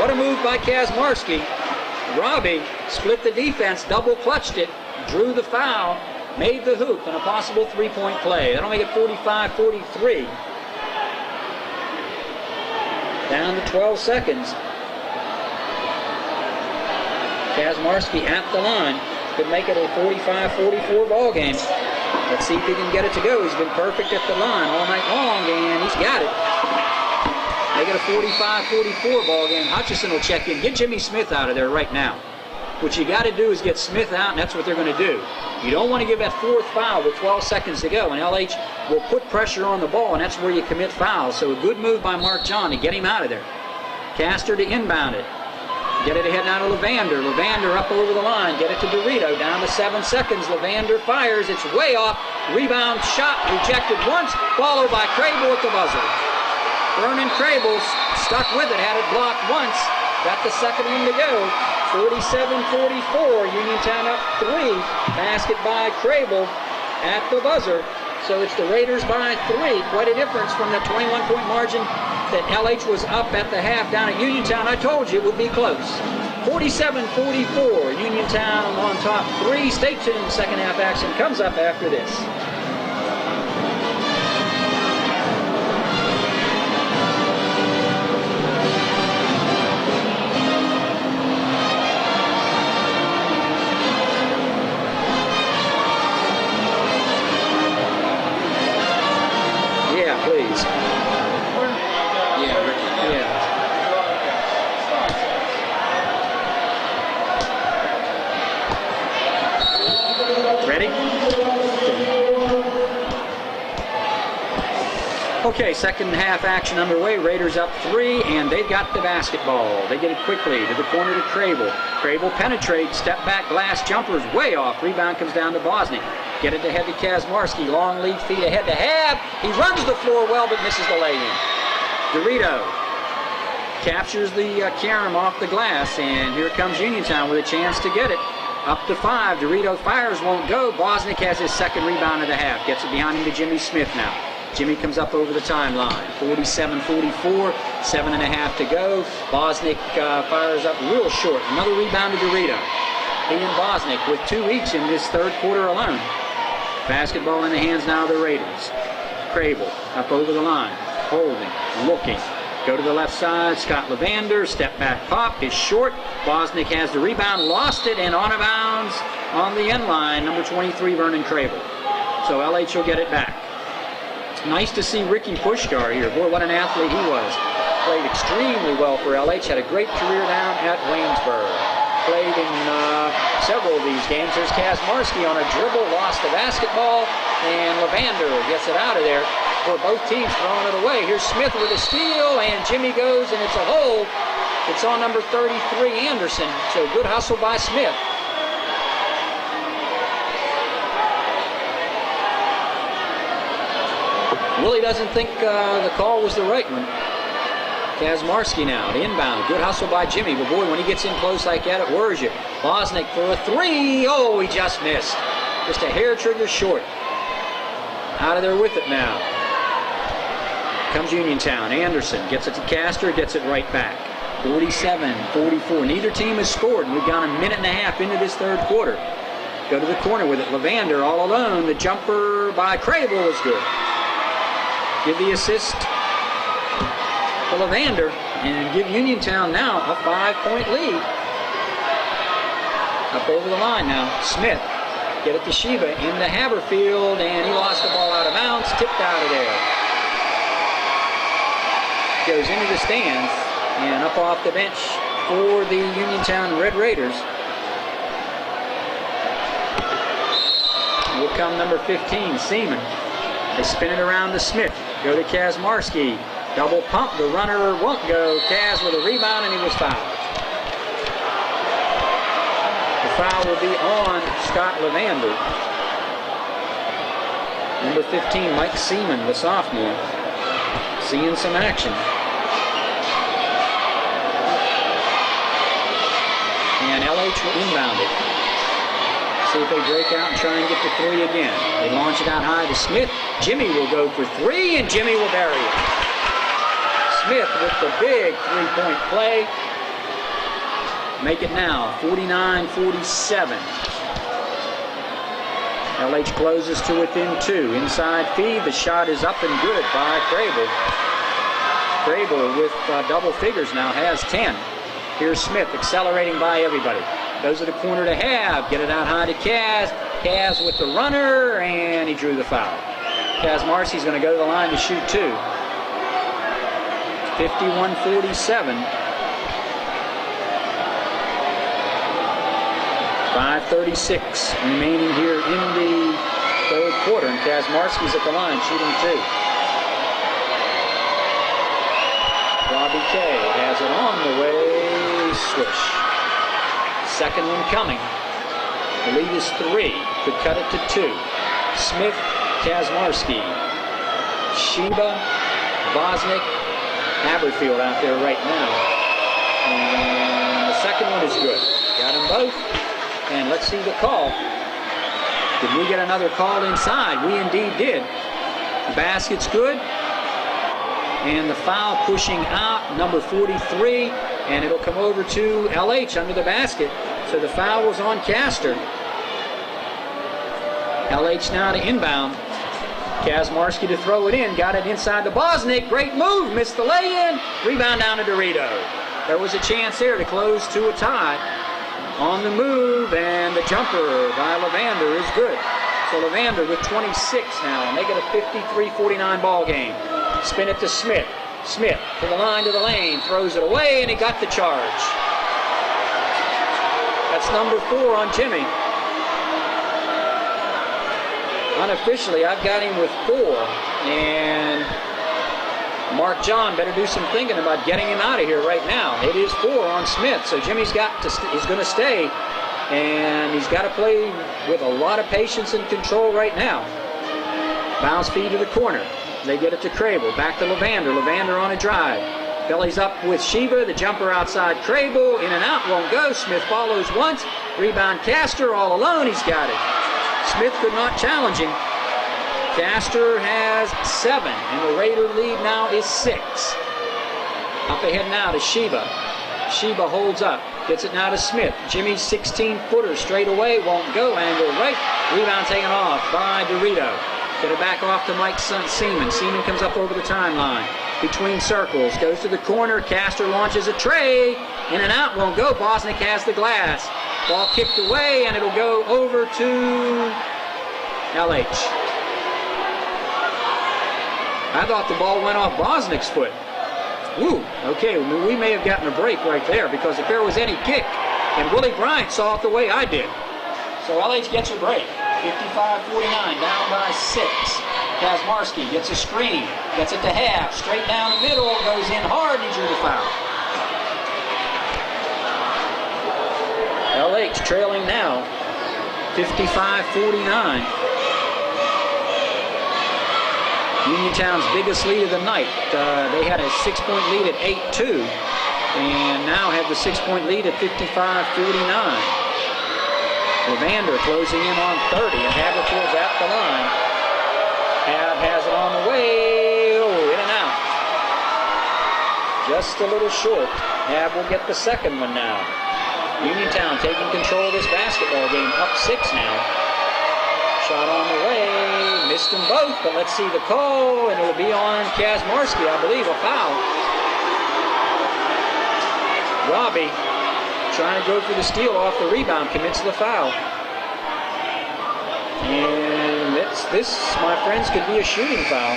What a move by Kazmarski. Robbie split the defense. Double clutched it. Drew the foul. Made the hoop and a possible 3-point play. That'll make it 45-43. Down to 12 seconds. Kazmarski at the line. Could make it a 45-44 ball game. Let's see if he can get it to go. He's been perfect at the line all night long, and he's got it. Make it a 45-44 ball game. Hutchison will check in. Get Jimmy Smith out of there right now. What you got to do is get Smith out, and that's what they're going to do. You don't want to give that 4th foul with 12 seconds to go, and LH will put pressure on the ball, and that's where you commit fouls. So a good move by Mark John to get him out of there. Castor to inbound it. Get it ahead now to Levander. Levander up over the line. Get it to Dorito. Down to 7 seconds. Levander fires. It's way off. Rebound shot rejected once, followed by Crable at the buzzer. Vernon Crable stuck with it. Had it blocked once. Got the second one to go. 47-44, Uniontown up 3. Basket by Crable at the buzzer. So it's the Raiders by 3. Quite a difference from the 21-point margin that LH was up at the half down at Uniontown. I told you it would be close. 47-44, Uniontown on top 3. Stay tuned, second half action comes up after this. Yeah, please. Yeah, Ricky. Yeah. Ready? Okay, second half action underway. Raiders up 3, and they've got the basketball. They get it quickly to the corner to Crable. Crable penetrates, step back, glass jumpers way off. Rebound comes down to Bosnick. Get it ahead to Kazmarski. Long lead feed ahead to Hab. He runs the floor well, but misses the lay-in. Dorito captures the carom off the glass, and here comes Uniontown with a chance to get it. Up to 5. Dorito fires, won't go. Bosnick has his second rebound of the half. Gets it behind him to Jimmy Smith now. Jimmy comes up over the timeline. 47-44, 7.5 to go. Bosnick fires up real short. Another rebound to Dorito. He and Bosnick with 2 each in this third quarter alone. Basketball in the hands now of the Raiders. Crable up over the line. Holding, looking. Go to the left side. Scott Levander, step back pop is short. Bosnick has the rebound, lost it, and on a bounds on the end line. Number 23, Vernon Crable. So LH will get it back. Nice to see Ricky Pushkar here. Boy, what an athlete he was. Played extremely well for LH. Had a great career down at Waynesburg. Played in several of these games. There's Kazmarski on a dribble, lost the basketball, and Levander gets it out of there for both teams throwing it away. Here's Smith with a steal, and Jimmy goes, and it's a hold. It's on number 33, Anderson. So good hustle by Smith. Willie doesn't think the call was the right one. Kazmarski now, the inbound. Good hustle by Jimmy. But boy, when he gets in close like that, it worries you. Bosnick for a 3. Oh, he just missed. Just a hair trigger short. Out of there with it now. Comes Uniontown. Anderson gets it to Castor, gets it right back. 47-44. Neither team has scored, and we've gone a minute and a half into this third quarter. Go to the corner with it. Levander all alone. The jumper by Crable is good. Give the assist to Levander and give Uniontown now a 5-point lead. Up over the line now. Smith. Get it to Sheba into Haberfield, and he lost the ball out of bounds. Tipped out of there. Goes into the stands and up off the bench for the Uniontown Red Raiders. Will come number 15, Seaman. They spin it around to Smith. Go to Kazmarski. Double pump. The runner won't go. Kaz with a rebound, and he was fouled. The foul will be on Scott Levander. Number 15, Mike Seaman, the sophomore. Seeing some action. And LH will inbound it. See if they break out and try and get the 3 again. They launch it out high to Smith. Jimmy will go for 3, and Jimmy will bury it. Smith with the big 3-point play. Make it now 49-47. LH closes to within 2. Inside feed. The shot is up and good by Crable. Crable with double figures now has 10. Here's Smith accelerating by everybody. Goes to the corner to Hab. Get it out high to Kaz. Kaz with the runner, and he drew the foul. Kazmarski's going to go to the line to shoot 2. 51-47. 5:36 remaining here in the third quarter, and Kazmarski's at the line shooting 2. Robbie K has it on the way. Swish. Second one coming. The lead is 3. Could cut it to 2. Smith, Kazmarski, Sheba, Bosnick, Haberfield out there right now. And the second one is good. Got them both. And let's see the call. Did we get another call inside? We indeed did. The basket's good. And the foul pushing out, number 43, and it'll come over to LH under the basket. So the foul was on Castor. LH now to inbound. Kazmarski to throw it in. Got it inside to Bosnick. Great move. Missed the lay-in. Rebound down to Dorito. There was a chance there to close to a tie. On the move, and the jumper by Levander is good. So Levander with 26 now. Make it a 53-49 ball game. Spin it to Smith. Smith to the line, to the lane. Throws it away, and he got the charge. That's number 4 on Jimmy. Unofficially, I've got him with 4, and Mark John better do some thinking about getting him out of here right now. It is 4 on Smith, so Jimmy's got to he's going to stay, and he's got to play with a lot of patience and control right now. Bounce feed to the corner. They get it to Crable. Back to Levander. Levander on a drive. Bellies up with Sheba. The jumper outside Crable. In and out, won't go. Smith follows once. Rebound Castor all alone. He's got it. Smith could not challenge him. Castor has 7, and the Raider lead now is 6. Up ahead now to Sheba. Sheba holds up. Gets it now to Smith. Jimmy's 16-footer straight away. Won't go. Angle right. Rebound taken off by Dorito. Get it back off to Mike Seaman. Seaman comes up over the timeline. Between circles. Goes to the corner. Castor launches a tray. In and out. Won't go. Bosnick has the glass. Ball kicked away, and it'll go over to LH. I thought the ball went off Bosnick's foot. Woo, okay, we may have gotten a break right there, because if there was any kick, and Willie Bryant saw it the way I did. So LH gets a break. 55-49, down by 6. Kazmarski gets a screen, gets it to half, straight down the middle, goes in hard, and he drew the foul. LH trailing now, 55-49. Uniontown's biggest lead of the night. They had a 6-point lead at 8-2, and now have the 6-point lead at 55-49. Levander closing in on 30, and Haberfield's at the line. Hab has it on the way. Oh, in and out. Just a little short. Hab will get the second one now. Uniontown taking control of this basketball game, up 6 now. Shot on the way, missed them both, but let's see the call, and it'll be on Kazmarski, I believe, a foul. Robbie, trying to go for the steal off the rebound, commits the foul. And this, my friends, could be a shooting foul.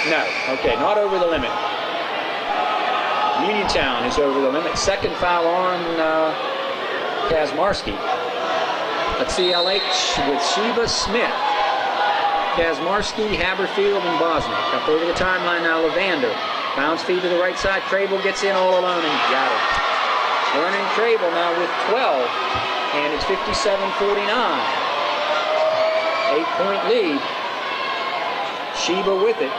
No, okay, not over the limit. Uniontown is over the limit. Second foul on Kazmarski. Let's see LH with Sheba, Smith, Kazmarski, Haberfield, and Bosnick. Up over the timeline now, Levander. Bounce feed to the right side. Crable gets in all alone and got it. Vernon Crable now with 12, and it's 57-49. 8-point lead. Sheba with it.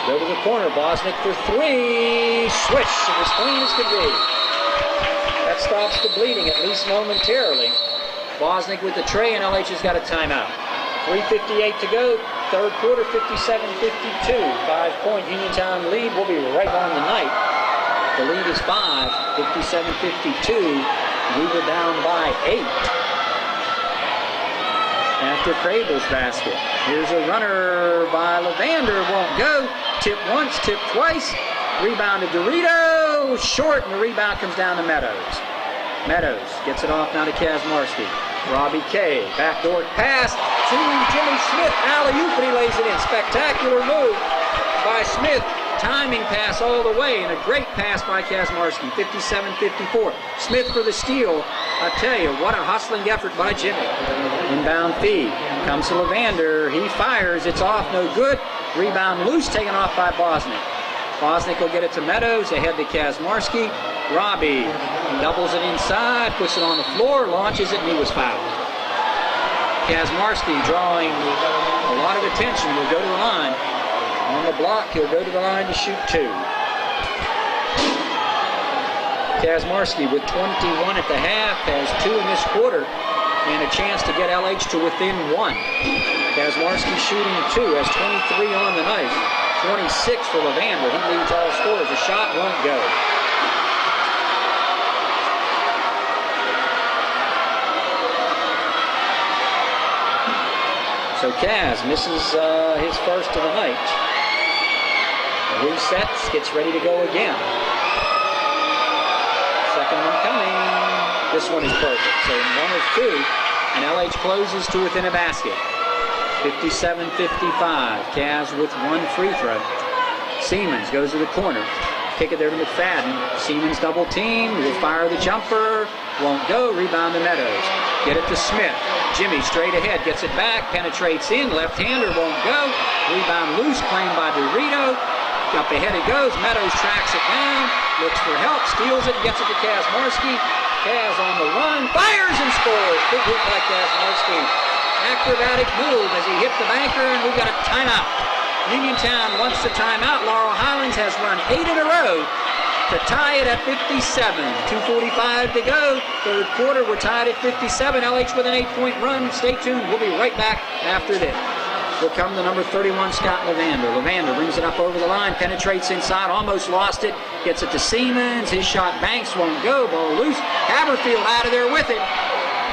Go to the corner. Bosnick for 3. Swish, and as clean as could be. That stops the bleeding, at least momentarily. Bosnick with the tray, and LH has got a timeout. 3:58 to go. Third quarter, 57-52. 5-point Uniontown lead. We'll be right on the night. The lead is 5. 57-52. We were down by 8. After Crable's basket. Here's a runner by Levander. Won't go. Tip once, tip twice. Rebound to Dorito. Short, and the rebound comes down to Meadows. Meadows gets it off now to Kazmarski. Robbie K. Backdoor pass to Jimmy Smith. Alley-oop, and he lays it in. Spectacular move by Smith. Timing pass all the way, and a great pass by Kazmarski. 57-54. Smith for the steal. I tell you, what a hustling effort by Jimmy. Inbound feed. Comes to Levander. He fires. It's off. No good. Rebound loose. Taken off by Bosnick. Bosnick will get it to Meadows. Ahead to Kazmarski. Robbie doubles it inside. Puts it on the floor. Launches it, and he was fouled. Kazmarski drawing a lot of attention. Will go to the line. On the block, he'll go to the line to shoot 2. Kazmarski with 21 at the half, has 2 in this quarter. and a chance to get LH to within 1. Kazmarski shooting 2, has 23 on the night. 26 for Levander. He leads all scorers. A shot won't go. So Kaz misses his first of the night. Resets, gets ready to go again. Second one coming. This one is perfect. So 1 of 2, and LH closes to within a basket. 57-55. Kaz with 1 free throw. Siemens goes to the corner. Kick it there to McFadden. Siemens double team. Will fire the jumper. Won't go. Rebound to Meadows. Get it to Smith. Jimmy straight ahead. Gets it back. Penetrates in. Left-hander won't go. Rebound loose. Claimed by Dorito. Up ahead it goes. Meadows tracks it down. Looks for help. Steals it. Gets it to Kazmarski. Kaz on the run. Fires and scores. Big hit by Kazmarski. Acrobatic move as he hit the banker, and we've got a timeout. Uniontown wants the timeout. Laurel Highlands has run 8 in a row to tie it at 57. 2:45 to go. Third quarter, we're tied at 57. LH with an 8-point run. Stay tuned. We'll be right back after this. Will come the number 31, Scott Levander. Levander brings it up over the line, penetrates inside, almost lost it, gets it to Siemens. His shot banks, won't go. Ball loose. Haberfield out of there with it.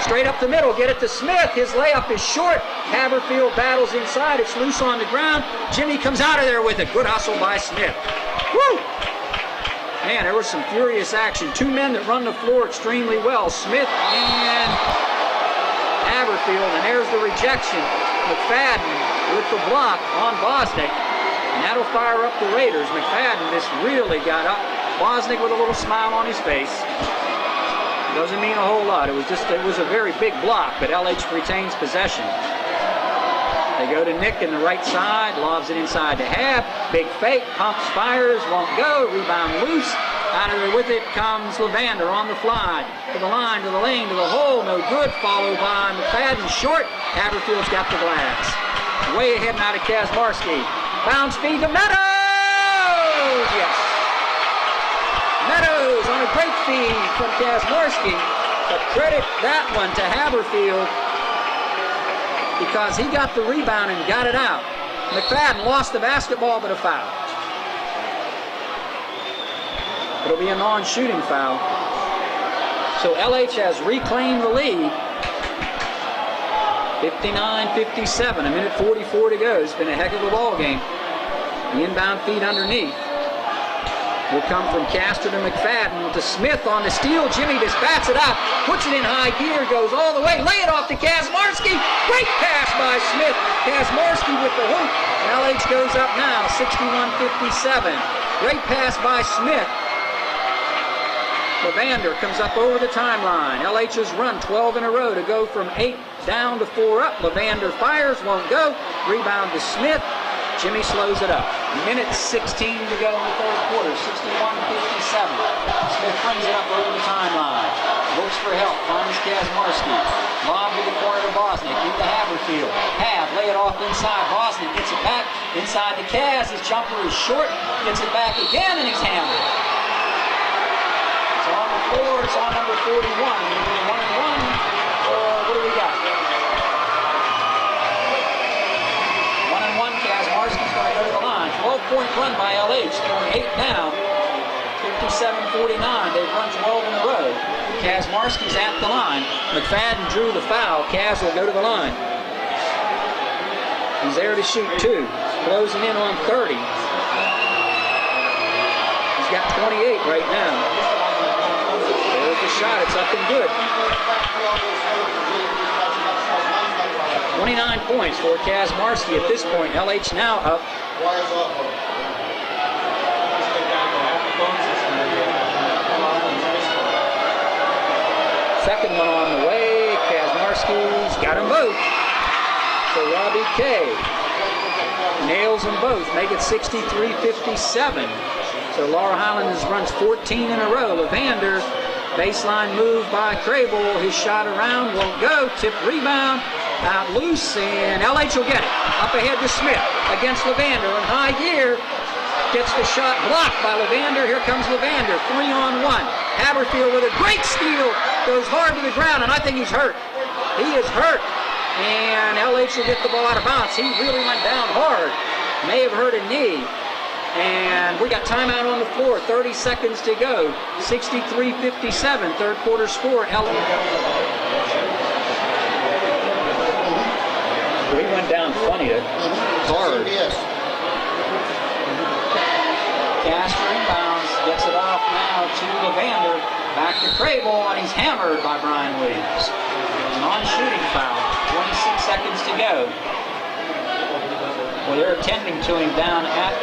Straight up the middle, get it to Smith. His layup is short. Haberfield battles inside. It's loose on the ground. Jimmy comes out of there with it. Good hustle by Smith. Woo! Man, there was some furious action. 2 men that run the floor extremely well. Smith and Haberfield, and there's the rejection. McFadden with the block on Bosnick, and that'll fire up the Raiders. McFadden just really got up. Bosnick with a little smile on his face. Doesn't mean a whole lot. It was a very big block, but LH retains possession. They go to Nick in the right side, lobs it inside to Hab. Big fake, pumps, fires, won't go. Rebound loose. Out of there with it comes Levander on the fly. To the line, to the lane, to the hole. No good. Followed by McFadden. Short. Haberfield's got the glass. Way ahead now to Kazmarski. Bounce feed to Meadows. Yes. Meadows on a great feed from Kazmarski. But credit that one to Haberfield because he got the rebound and got it out. McFadden lost the basketball, but a foul. It'll be a non-shooting foul. So LH has reclaimed the lead. 59-57, a minute 44 to go. It's been a heck of a ball game. The inbound feed underneath will come from Castor to McFadden to Smith on the steal. Jimmy just bats it out, puts it in high gear, goes all the way, lay it off to Kazmarski. Great pass by Smith. Kazmarski with the hoop. And LH goes up now, 61-57. Great pass by Smith. Levander comes up over the timeline. LH has run 12 in a row to go from 8 down to 4 up. Levander fires, won't go. Rebound to Smith. Jimmy slows it up. Minute 16 to go in the third quarter, 61-57. Smith brings it up over the timeline. Looks for help, finds Kazmarski. Lob to the corner to Bosnick, into Haberfield. Lay it off inside. Bosnick gets it back inside to Kaz. His jumper is short, gets it back again, and he's hammered. It's on the floor, it's on number 41. 1-1, what do we got? 1-1, Kazmarski's going to go to the line. 12-point run by LH, throwing 8 now. 57-49, they've run 12 in a row. Kazmarski's at the line. McFadden drew the foul. Kaz will go to the line. He's there to shoot 2. Closing in on 30. He's got 28 right now. There's the shot. It's up and good. 29 points for Kazmarski at this point. LH now up. Second one on the way. Kazmarski's got them both. So Robbie K nails them both. Make it 63-57. So Laurel Highlands runs 14 in a row. Levander, baseline move by Crable. His shot around won't go. Tip rebound. Out loose, and LH will get it. Up ahead to Smith against Levander in high gear. Gets the shot blocked by Levander. Here comes Levander, 3-on-1. Haberfield with a great steal. Goes hard to the ground, and I think he's hurt. He is hurt. And LH will get the ball out of bounds. He really went down hard. May have hurt a knee. And we got timeout on the floor. 30 seconds to go. 63-57. Third quarter score. He went down funny. Hard. Castro inbounds. Gets it off now to Levander. Back to Crable. And he's hammered by Brian Williams. Non-shooting foul. 26 seconds to go. Well, they're attending to him down at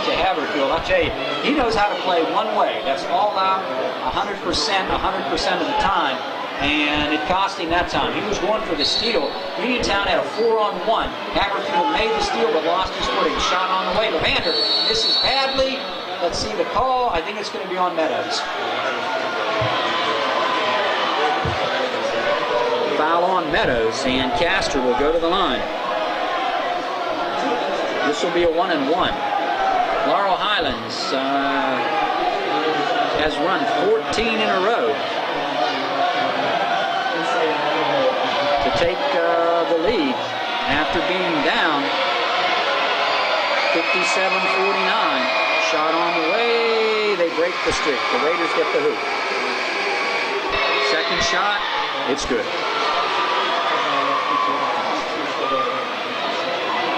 to Haverfield. I'll tell you, he knows how to play one way. That's all out 100% of the time. And it cost him that time. He was going for the steal. Uniontown had a 4-on-1. Haverfield made the steal but lost his footing. Shot on the way. Levander misses badly. Let's see the call. I think it's going to be on Meadows. Foul on Meadows, and Castor will go to the line. This will be a 1-and-1. Laurel Highlands has run 14 in a row to take the lead after being down 57-49. Shot on the way. They break the streak. The Raiders get the hoop. Second shot. It's good.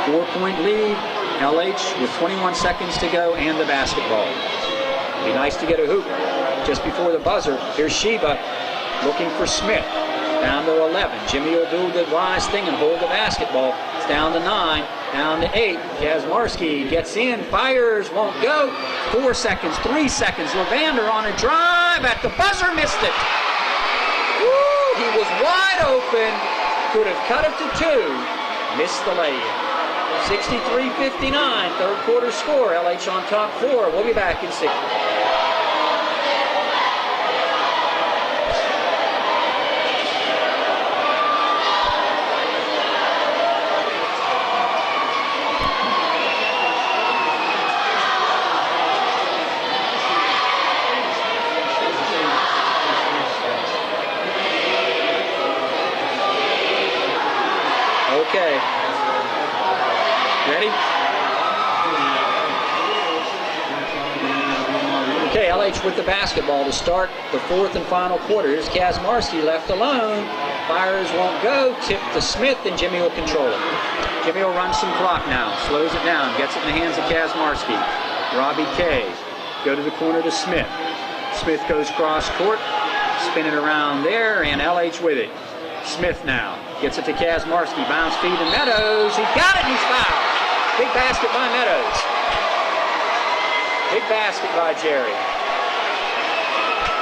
4-point lead. LH with 21 seconds to go and the basketball. Be nice to get a hoop just before the buzzer. Here's Sheba looking for Smith. Down to 11. Jimmy will do the wise thing and hold the basketball. It's down to 9. Down to 8. Kazmarski gets in. Fires. Won't go. 4 seconds. 3 seconds. Levander on a drive at the buzzer. Missed it. Woo! He was wide open. Could have cut it to 2. Missed the lay-in. 63-59. Third quarter score. LH on top 4. We'll be back in 6. Okay. Ready? Okay, LH with the basketball to start the fourth and final quarter. Here's Kazmarski left alone. Fires won't go. Tip to Smith, and Jimmy will control it. Jimmy will run some clock now. Slows it down. Gets it in the hands of Kazmarski. Robbie K. Go to the corner to Smith. Smith goes cross court. Spin it around there, and LH with it. Smith now. Gets it to Kazmarski. Bounce feed to Meadows. He got it, and he's fouled. Big basket by Meadows. Big basket by Jerry.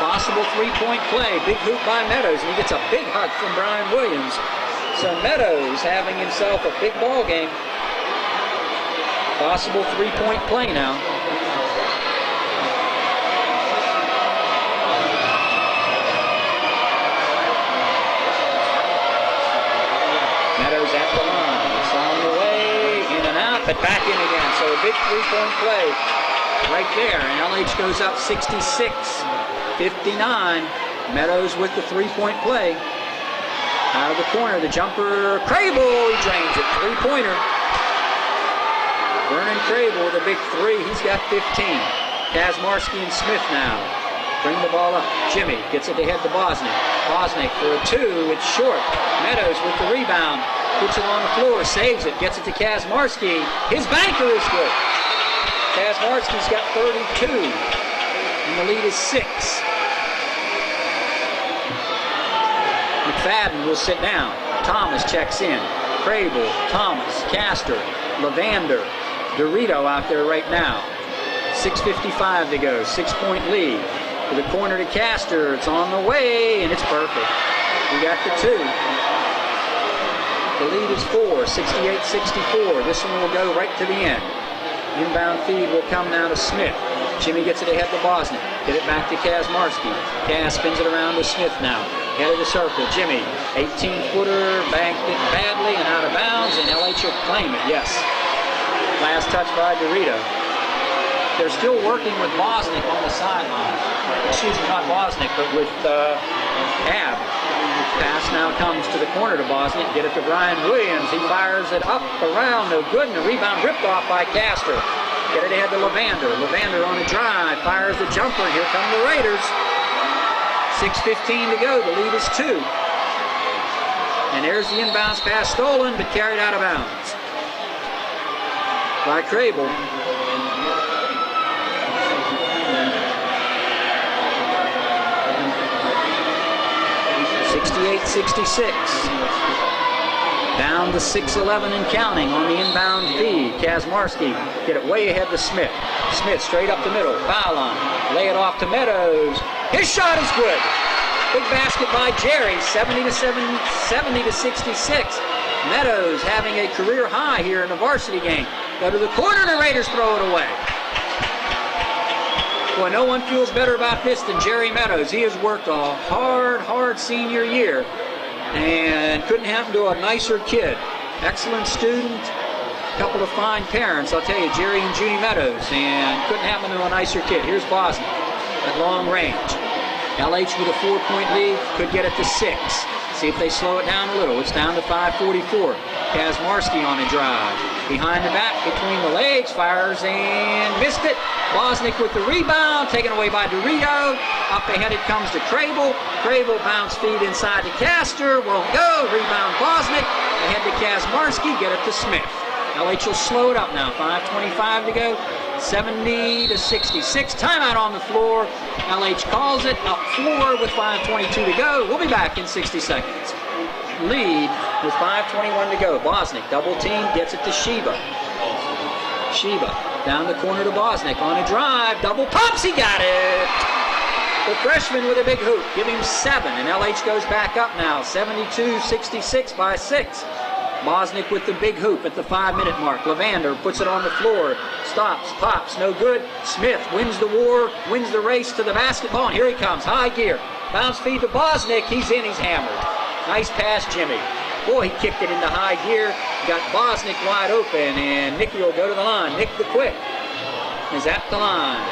Possible three-point play. Big hoop by Meadows, and he gets a big hug from Brian Williams. So Meadows having himself a big ball game. Possible three-point play now. Meadows at the line. It's on the way, in and out, but back in again. So a big three-point play right there. And LH goes up 66-59. Meadows with the three-point play. Out of the corner, the jumper, Crable, he drains it. Three-pointer. Vernon Crable with a big three. He's got 15. Kazmarski and Smith now. Bring the ball up. Jimmy gets it ahead to Bosnick. Bosnick for a 2. It's short. Meadows with the rebound. Puts it on the floor. Saves it. Gets it to Kazmarski. His banker is good. Kazmarski's got 32. And the lead is 6. McFadden will sit down. Thomas checks in. Crable, Thomas, Castor, Levander, Dorito out there right now. 6:55 to go. 6-point lead. To the corner to Castor. It's on the way, and it's perfect. We got the 2. The lead is 4. 68-64. This one will go right to the end. Inbound feed will come now to Smith. Jimmy gets it ahead to Bosnick. Get it back to Kazmarski. Kaz spins it around to Smith now. Head of the circle. Jimmy, 18-footer, banked it badly and out of bounds, and LH will claim it, yes. Last touch by Dorito. They're still working with Bosnick on the sideline. Excuse me, not Bosnick, but with Ab. Pass now comes to the corner to Bosniak. Get it to Brian Williams. He fires it up, around, no good, and the rebound ripped off by Castor. Get it ahead to Levander. Levander on a drive, fires the jumper, and here come the Raiders. 6:15 to go, the lead is 2. And there's the inbounds pass stolen, but carried out of bounds by Crable. 68-66. Down to 6:11 and counting on the inbound feed. Kazmarski get it way ahead to Smith. Smith straight up the middle. Foul line. Lay it off to Meadows. His shot is good. Big basket by Jerry. 70-66. Meadows having a career high here in the varsity game. Go to the corner and the Raiders throw it away. Boy, no one feels better about this than Jerry Meadows. He has worked a hard senior year and couldn't happen to a nicer kid. Excellent student, couple of fine parents, I'll tell you, Jerry and Judy Meadows, and couldn't happen to a nicer kid. Here's Bosniak at long range. LH with a 4-point lead, could get it to 6. See if they slow it down a little. It's down to 5:44. Kazmarski on a drive. Behind the back, between the legs, fires and missed it. Bosniak with the rebound, taken away by Dorito. Up ahead it comes to Crable. Crable bounce feed inside to Castor. Won't go. Rebound Bosniak. Ahead to Kazmarski. Get it to Smith. LH will slow it up now. 5:25 to go. 70-66. Timeout on the floor. LH calls it. Up 4 with 5:22 to go. We'll be back in 60 seconds. Lead with 5:21 to go. Bosniak double team, gets it to Sheba. Sheba down the corner to Bosniak on a drive. Double pops. He got it. The freshman with a big hoop. Give him 7. And LH goes back up now. 72-66 by 6. Bosniak with the big hoop at the 5-minute mark. Levander puts it on the floor. Stops, pops, no good. Smith wins the war, wins the race to the basketball, and here he comes, high gear. Bounce feed to Bosniak, he's in, he's hammered. Nice pass, Jimmy. Boy, he kicked it into high gear. Got Bosniak wide open, and Nicky will go to the line. Nick the Quick is at the line.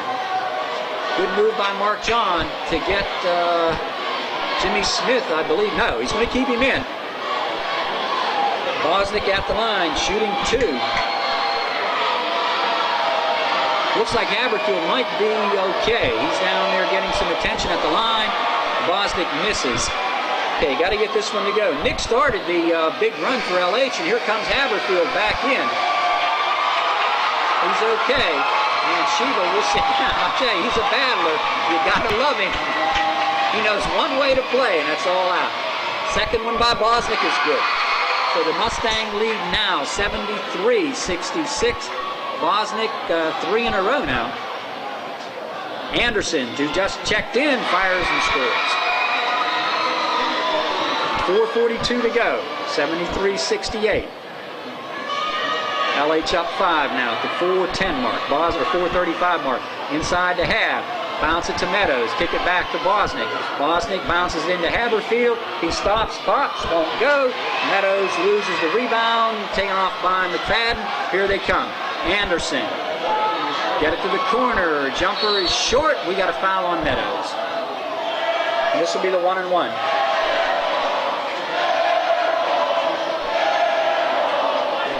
Good move by Mark John to get Jimmy Smith, I believe. No, he's going to keep him in. Bosniak at the line, shooting 2. Looks like Haberfield might be okay. He's down there getting some attention at the line. Bosniak misses. Okay, got to get this one to go. Nick started the big run for LH, and here comes Haberfield back in. He's okay. And Sheba will sit down. I'll tell you, he's a battler. You got to love him. He knows one way to play, and that's all out. Second one by Bosniak is good. So the Mustang lead now, 73-66. Bosniak 3 in a row now. Anderson, who just checked in, fires and scores. 4:42 to go, 73-68. LH up 5 now at the 4:10 mark. Bosniak 4:35 mark. Inside to half. Bounce it to Meadows. Kick it back to Bosniak. Bosniak bounces into Haberfield. He stops, pops, won't go. Meadows loses the rebound. Taken off by McFadden. Here they come. Anderson. Get it to the corner. Jumper is short. We got a foul on Meadows. And this will be the 1-and-1.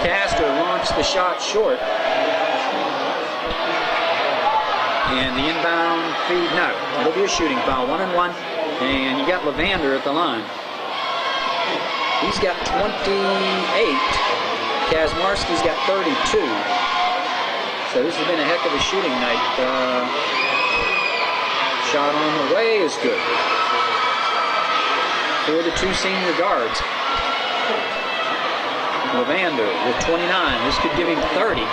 Castor launched the shot short. And the inbound feed, no. It'll be a shooting foul, 1-and-1. And you got Levander at the line. He's got 28. Kazmarski's got 32. So this has been a heck of a shooting night. Shot on the way is good for the 2 senior guards. Levander with 29. This could give him 30. He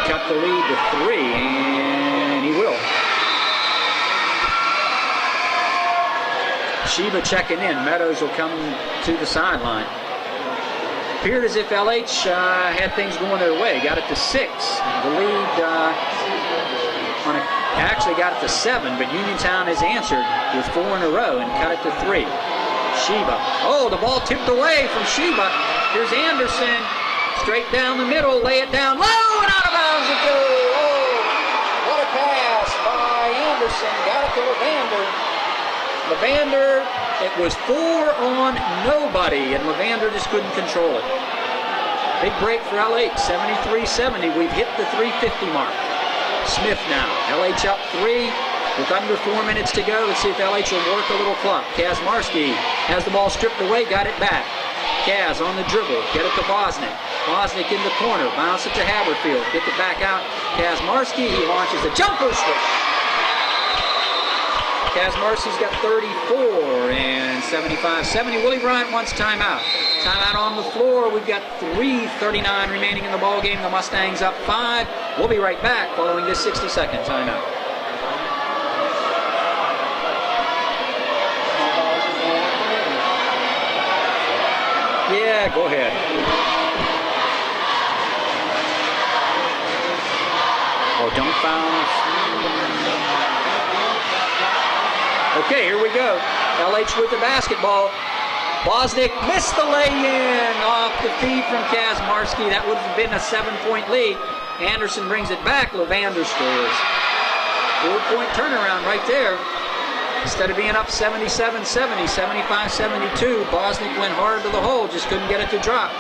cut the lead to 3, and he will. Sheba checking in. Meadows will come to the sideline. Appeared as if LH had things going their way. Got it to 6. The lead actually got it to 7, but Uniontown has answered with 4 in a row and cut it to 3. Sheba. Oh, the ball tipped away from Sheba. Here's Anderson. Straight down the middle. Lay it down low and out of bounds it goes. Oh, what a pass by Anderson. Got it to Levander. Levander It was 4 on nobody, and Levander just couldn't control it. Big break for LH, 73-70. We've hit the 350 mark. Smith now, LH up 3 with under 4 minutes to go. Let's see if LH will work a little clock. Kazmarski has the ball stripped away, got it back. Kaz on the dribble, get it to Bosnick. Bosnick in the corner, bounce it to Haberfield, get it back out. Kazmarski, he launches a jumper switch. Kazmarski's got 34 and 75-70. Willie Bryant wants timeout. Timeout on the floor. We've got 3:39 remaining in the ball game. The Mustangs up 5. We'll be right back following this 60-second timeout. Yeah, go ahead. Oh, don't foul. Okay, here we go. LH with the basketball. Bosnick missed the lay-in off the feed from Kazmarski. That would have been a 7-point lead. Anderson brings it back. Levander scores. 4-point turnaround right there. Instead of being up 77-70, 75-72, Bosnick went hard to the hole, just couldn't get it to drop.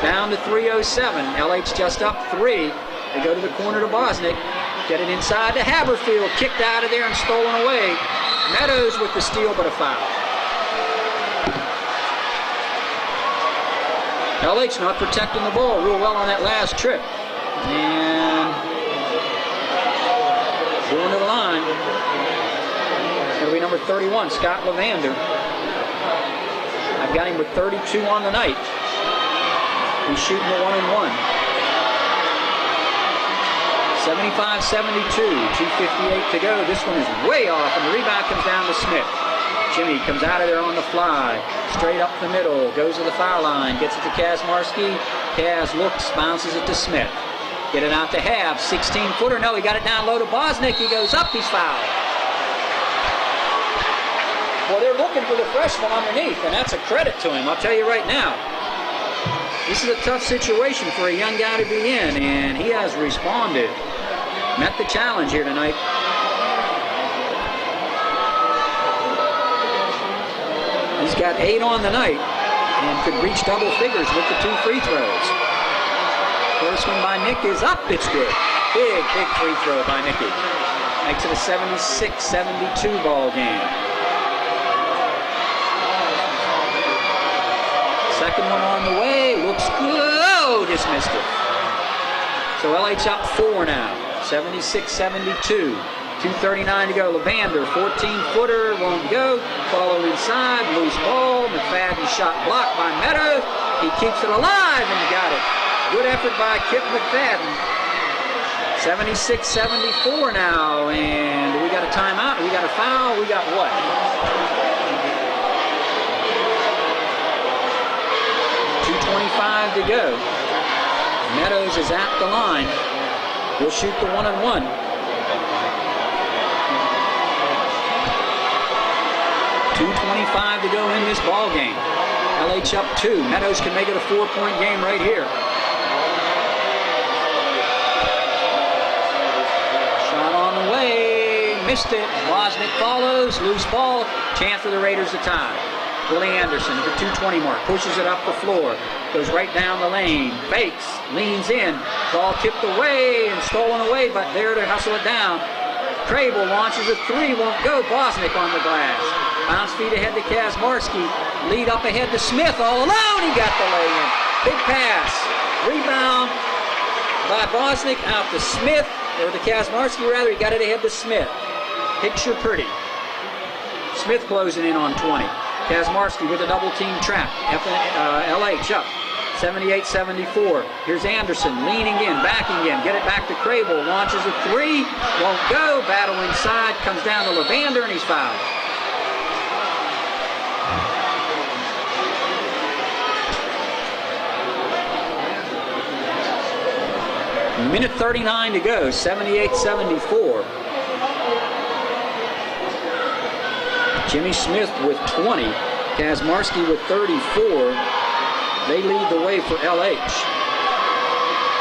Down to 3:07. LH just up 3. They go to the corner to Bosnick. Get it inside to Haberfield. Kicked out of there and stolen away. Meadows with the steal, but a foul. LH not protecting the ball real well on that last trip. And going to the line. It'll be number 31, Scott Levander. I've got him with 32 on the night. He's shooting the 1-and-1. 75-72, 2:58 to go. This one is way off, and the rebound comes down to Smith. Jimmy comes out of there on the fly, straight up the middle, goes to the foul line, gets it to Kazmarski. Kaz looks, bounces it to Smith. Get it out to Hab, 16-footer. No, he got it down low to Bosnick. He goes up, he's fouled. Well, they're looking for the freshman underneath, and that's a credit to him, I'll tell you right now. This is a tough situation for a young guy to be in, and he has responded. Met the challenge here tonight. He's got 8 on the night and could reach double figures with the 2 free throws. First one by Nick is up. It's good. Big free throw by Nicky. Makes it a 76-72 ball game. Second one on the way. Looks good. Oh, just missed it. So LH up 4 now. 76-72. 2:39 to go. Levander, 14-footer, won't go. Followed inside, loose ball. McFadden shot blocked by Meadows. He keeps it alive and got it. Good effort by Kip McFadden. 76-74 now. And we got a timeout. We got a foul. We got what? .25 to go. Meadows is at the line. He'll shoot the 1-on-1. .25 to go in this ball game. LH up 2. Meadows can make it a 4-point game right here. Shot on the way. Missed it. Bosnick follows. Loose ball. Chance for the Raiders to tie. Willie Anderson at the 2:20 mark. Pushes it up the floor. Goes right down the lane. Fakes. Leans in. Ball tipped away and stolen away, but there to hustle it down. Crable launches a 3. Won't go. Bosnick on the glass. Bounce feed ahead to Kazmarski. Lead up ahead to Smith. All alone. He got the lay-in. Big pass. Rebound by Bosnick out to Smith. Or to Kazmarski, rather. He got it ahead to Smith. Picture pretty. Smith closing in on 20. Kazmarski with a double-team trap. LH up. 78-74. Here's Anderson leaning in, backing in. Get it back to Crable. Launches a 3. Won't go. Battle inside. Comes down to Levander, and he's fouled. Minute 39 to go, 78-74. Jimmy Smith with 20, Kazmarski with 34. They lead the way for LH.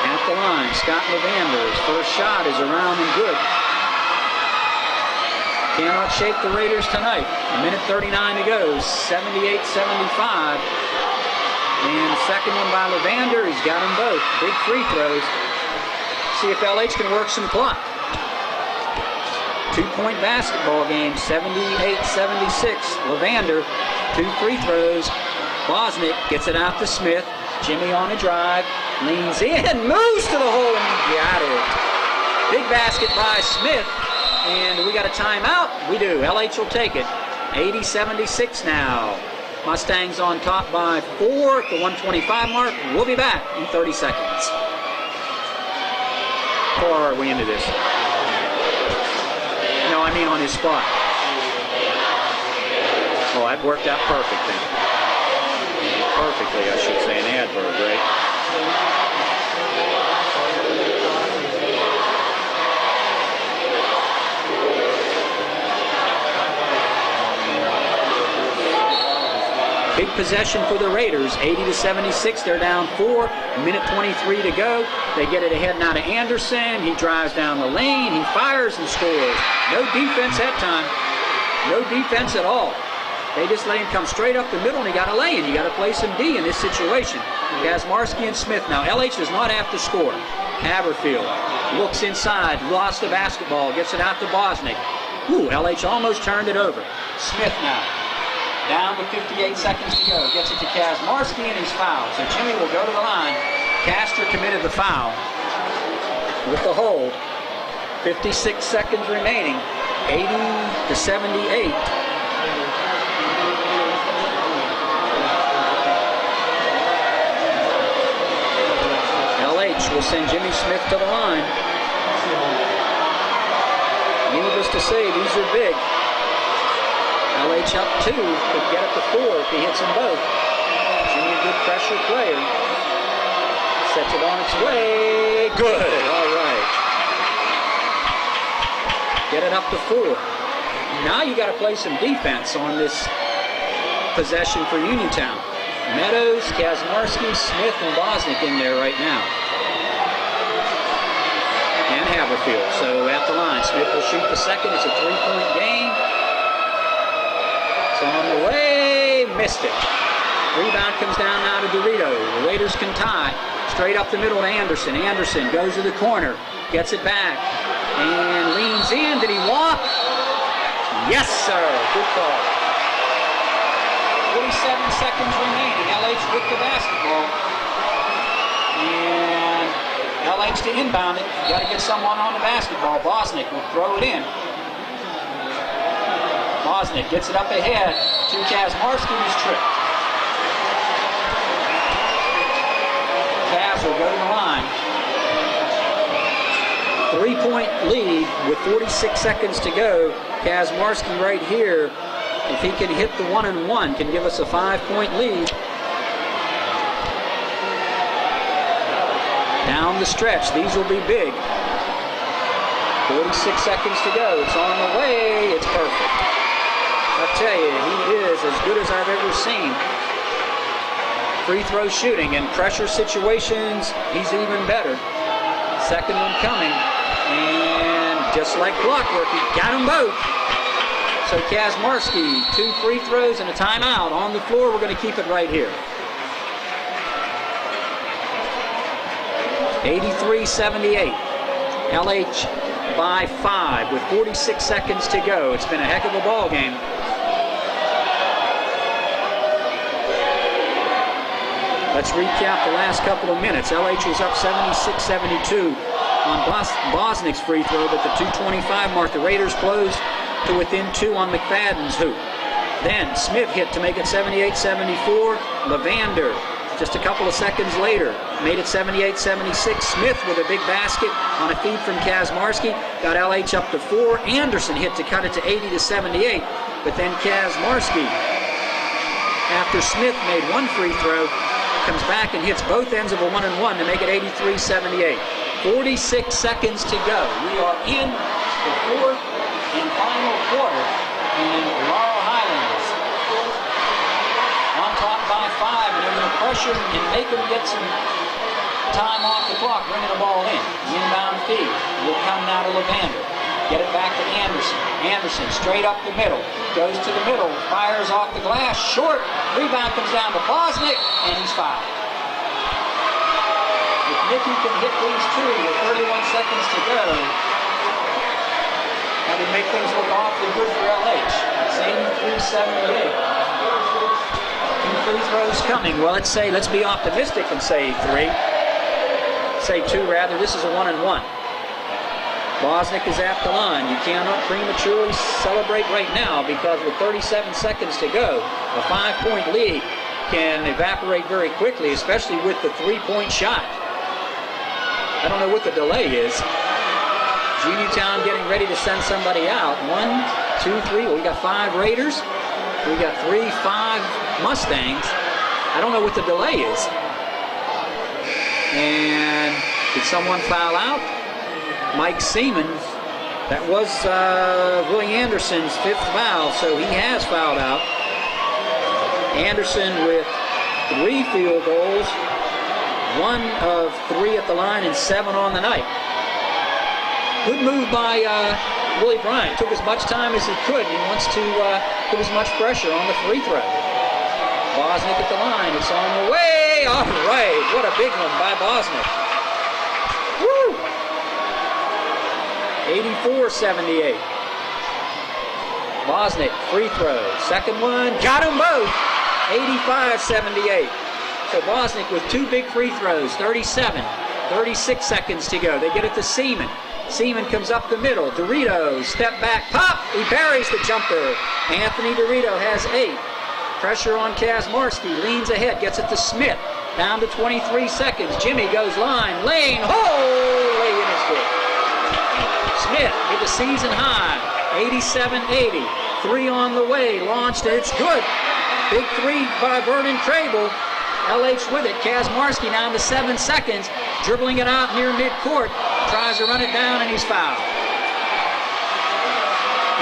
At the line, Scott Levander's first shot is around and good. Cannot shake the Raiders tonight. A minute 39 to go, 78-75. And the second one by Levander, he's got them both. Big free throws. See if LH can work some clock. 2-point basketball game, 78-76. Levander, 2 free throws. Bosnick gets it out to Smith. Jimmy on a drive, leans in, moves to the hole, and got it. Big basket by Smith, and we got a timeout. We do. LH will take it. 80-76 now. Mustangs on top by 4 at the 125 mark. We'll be back in 30 seconds. How far are we into this? No, I mean on his spot. Oh, that worked out perfect then. Perfectly, I should say, an adverb, right? Big possession for the Raiders, 80-76. They're down 4, minute 23 to go. They get it ahead now to Anderson. He drives down the lane. He fires and scores. No defense that time. No defense at all. They just let him come straight up the middle, and he got a lay-in. You got to play some D in this situation. Kazmarski and Smith now. LH does not have to score. Haverfield looks inside, lost the basketball, gets it out to Bosnick. Ooh, LH almost turned it over. Smith now. Down with 58 seconds to go. Gets it to Kazmarski, and he's fouled. So Jimmy will go to the line. Castor committed the foul with the hold. 56 seconds remaining. 80-78. LH will send Jimmy Smith to the line. Needless to say, these are big. LH up 2, could get it to 4 if he hits them both. Jimmy, a good pressure player. Sets it on its way. Good, all right. Get it up to 4. Now you got to play some defense on this possession for Uniontown. Meadows, Kazmarski, Smith, and Bosnick in there right now. And Haverfield. So at the line, Smith will shoot the second. It's a 3-point game. It's on the way, missed it. Rebound comes down now to Dorito. The Raiders can tie. Straight up the middle to Anderson. Anderson goes to the corner, gets it back, and leans in. Did he walk? Yes, sir. Good call. 47 seconds remaining. LH with the basketball. And LH to inbound it. Got to get someone on the basketball. Bosnick will throw it in. Bosnick gets it up ahead to Kazmarski, who's tripped. Kaz will go to the line. 3-point lead with 46 seconds to go. Kazmarski right here, if he can hit the 1-and-1, can give us a 5-point lead. Down the stretch, these will be big. 46 seconds to go. It's on the way. It's perfect. I tell you, he is as good as I've ever seen. Free throw shooting in pressure situations, he's even better. Second one coming, and just like clockwork, he got them both. So Kazmarski, 2 free throws and a timeout on the floor. We're going to keep it right here. 83-78. LH by 5 with 46 seconds to go. It's been a heck of a ball game. Let's recap the last couple of minutes. LH was up 76-72 on Bosnick's free throw, but the 2:25 mark, the Raiders closed to within 2 on McFadden's hoop. Then Smith hit to make it 78-74. Levander, just a couple of seconds later, made it 78-76. Smith with a big basket on a feed from Kazmarski, got LH up to 4. Anderson hit to cut it to 80-78, but then Kazmarski, after Smith made 1 free throw, comes back and hits both ends of a 1-and-1 to make it 83-78. 46 seconds to go. We are in the 4th and final quarter, and Laurel Highlands on top by 5, and they're going to pressure and make them get some time off the clock, bringing the ball in. The inbound feed will come now to Levander. Get it back to Anderson. Anderson straight up the middle. Goes to the middle. Fires off the glass. Short. Rebound comes down to Bosnick, and he's fouled. If Nicky can hit these two with 31 seconds to go, that would make things look awfully good for LH. It's 83-78. 2 free throws coming. Well, let's be optimistic and say 3. Say 2 rather. This is a 1-and-1. Bosnick is at the line. You cannot prematurely celebrate right now because with 37 seconds to go, a 5-point lead can evaporate very quickly, especially with the 3-point shot. I don't know what the delay is. Uniontown getting ready to send somebody out. 1, 2, 3. Well, we got 5 Raiders. We got 3, 5 Mustangs. I don't know what the delay is. And did someone foul out? Mike Seaman. That was Willie Anderson's 5th foul, so he has fouled out. Anderson with 3 field goals, 1 of 3 at the line, and 7 on the night. Good move by Willie Bryant. Took as much time as he could. He wants to put as much pressure on the free throw. Bosnick at the line. It's on the way. All right. What a big one by Bosnick. Woo! 84-78. Bosnick, free throw. Second one, got them both. 85-78. So Bosnick with 2 big free throws. 36 seconds to go. They get it to Seaman. Seaman comes up the middle. Dorito, step back, pop. He buries the jumper. Anthony Dorito has 8. Pressure on Kazmarski. Leans ahead, gets it to Smith. Down to 23 seconds. Jimmy goes line, lane, lay in is good. Smith with the season high, 87-80. 3 on the way, launched, it's good. Big 3 by Vernon Crable. LH with it. Kazmarski down to 7 seconds. Dribbling it out near midcourt. Tries to run it down, and he's fouled.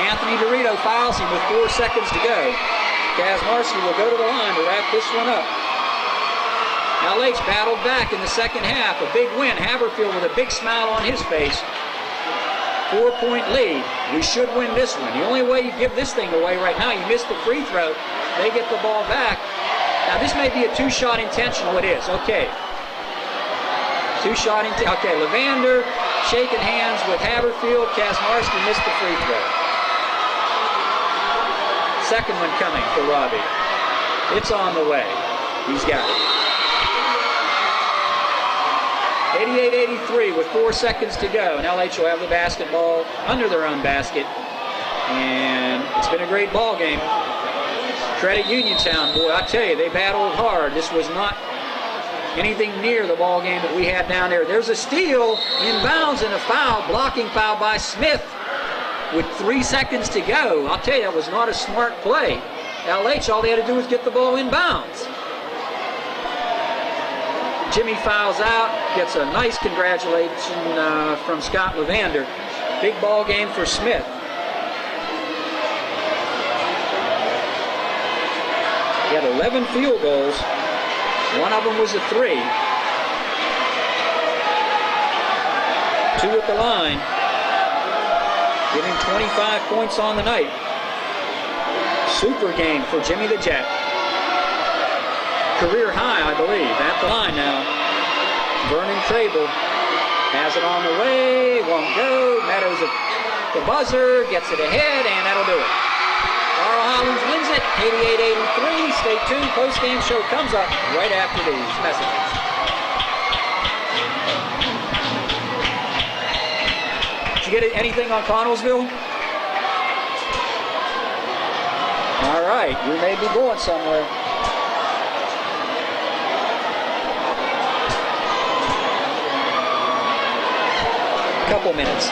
Anthony Dorito fouls him with 4 seconds to go. Kazmarski will go to the line to wrap this one up. LH battled back in the second half. A big win. Haverfield with a big smile on his face. 4-point lead. We should win this one. The only way you give this thing away right now, you miss the free throw, they get the ball back. Now this may be a 2-shot intentional. It is. Okay. 2-shot intentional. Okay, Levander shaking hands with Haverfield. Kazmarski missed the free throw. Second one coming for Robbie. It's on the way. He's got it. 88-83 with 4 seconds to go, and LH will have the basketball under their own basket. And it's been a great ball game. Credit Uniontown, boy, I tell you, they battled hard. This was not anything near the ball game that we had down there. There's a steal, inbounds, and a foul, blocking foul by Smith with 3 seconds to go. I'll tell you, that was not a smart play. LH, all they had to do was get the ball inbounds. Jimmy fouls out, gets a nice congratulation from Scott Levander. Big ball game for Smith. He had 11 field goals. One of them was a 3. 2 at the line. Giving 25 points on the night. Super game for Jimmy the Jet. Career high, I believe, at the line now. Vernon Crable has it on the way, won't go. Meadows at the buzzer, gets it ahead, and that'll do it. Carl Hollins wins it, 88-83. Stay tuned, post-game show comes up right after these messages. Did you get anything on Connellsville? All right, you may be going somewhere. Couple minutes.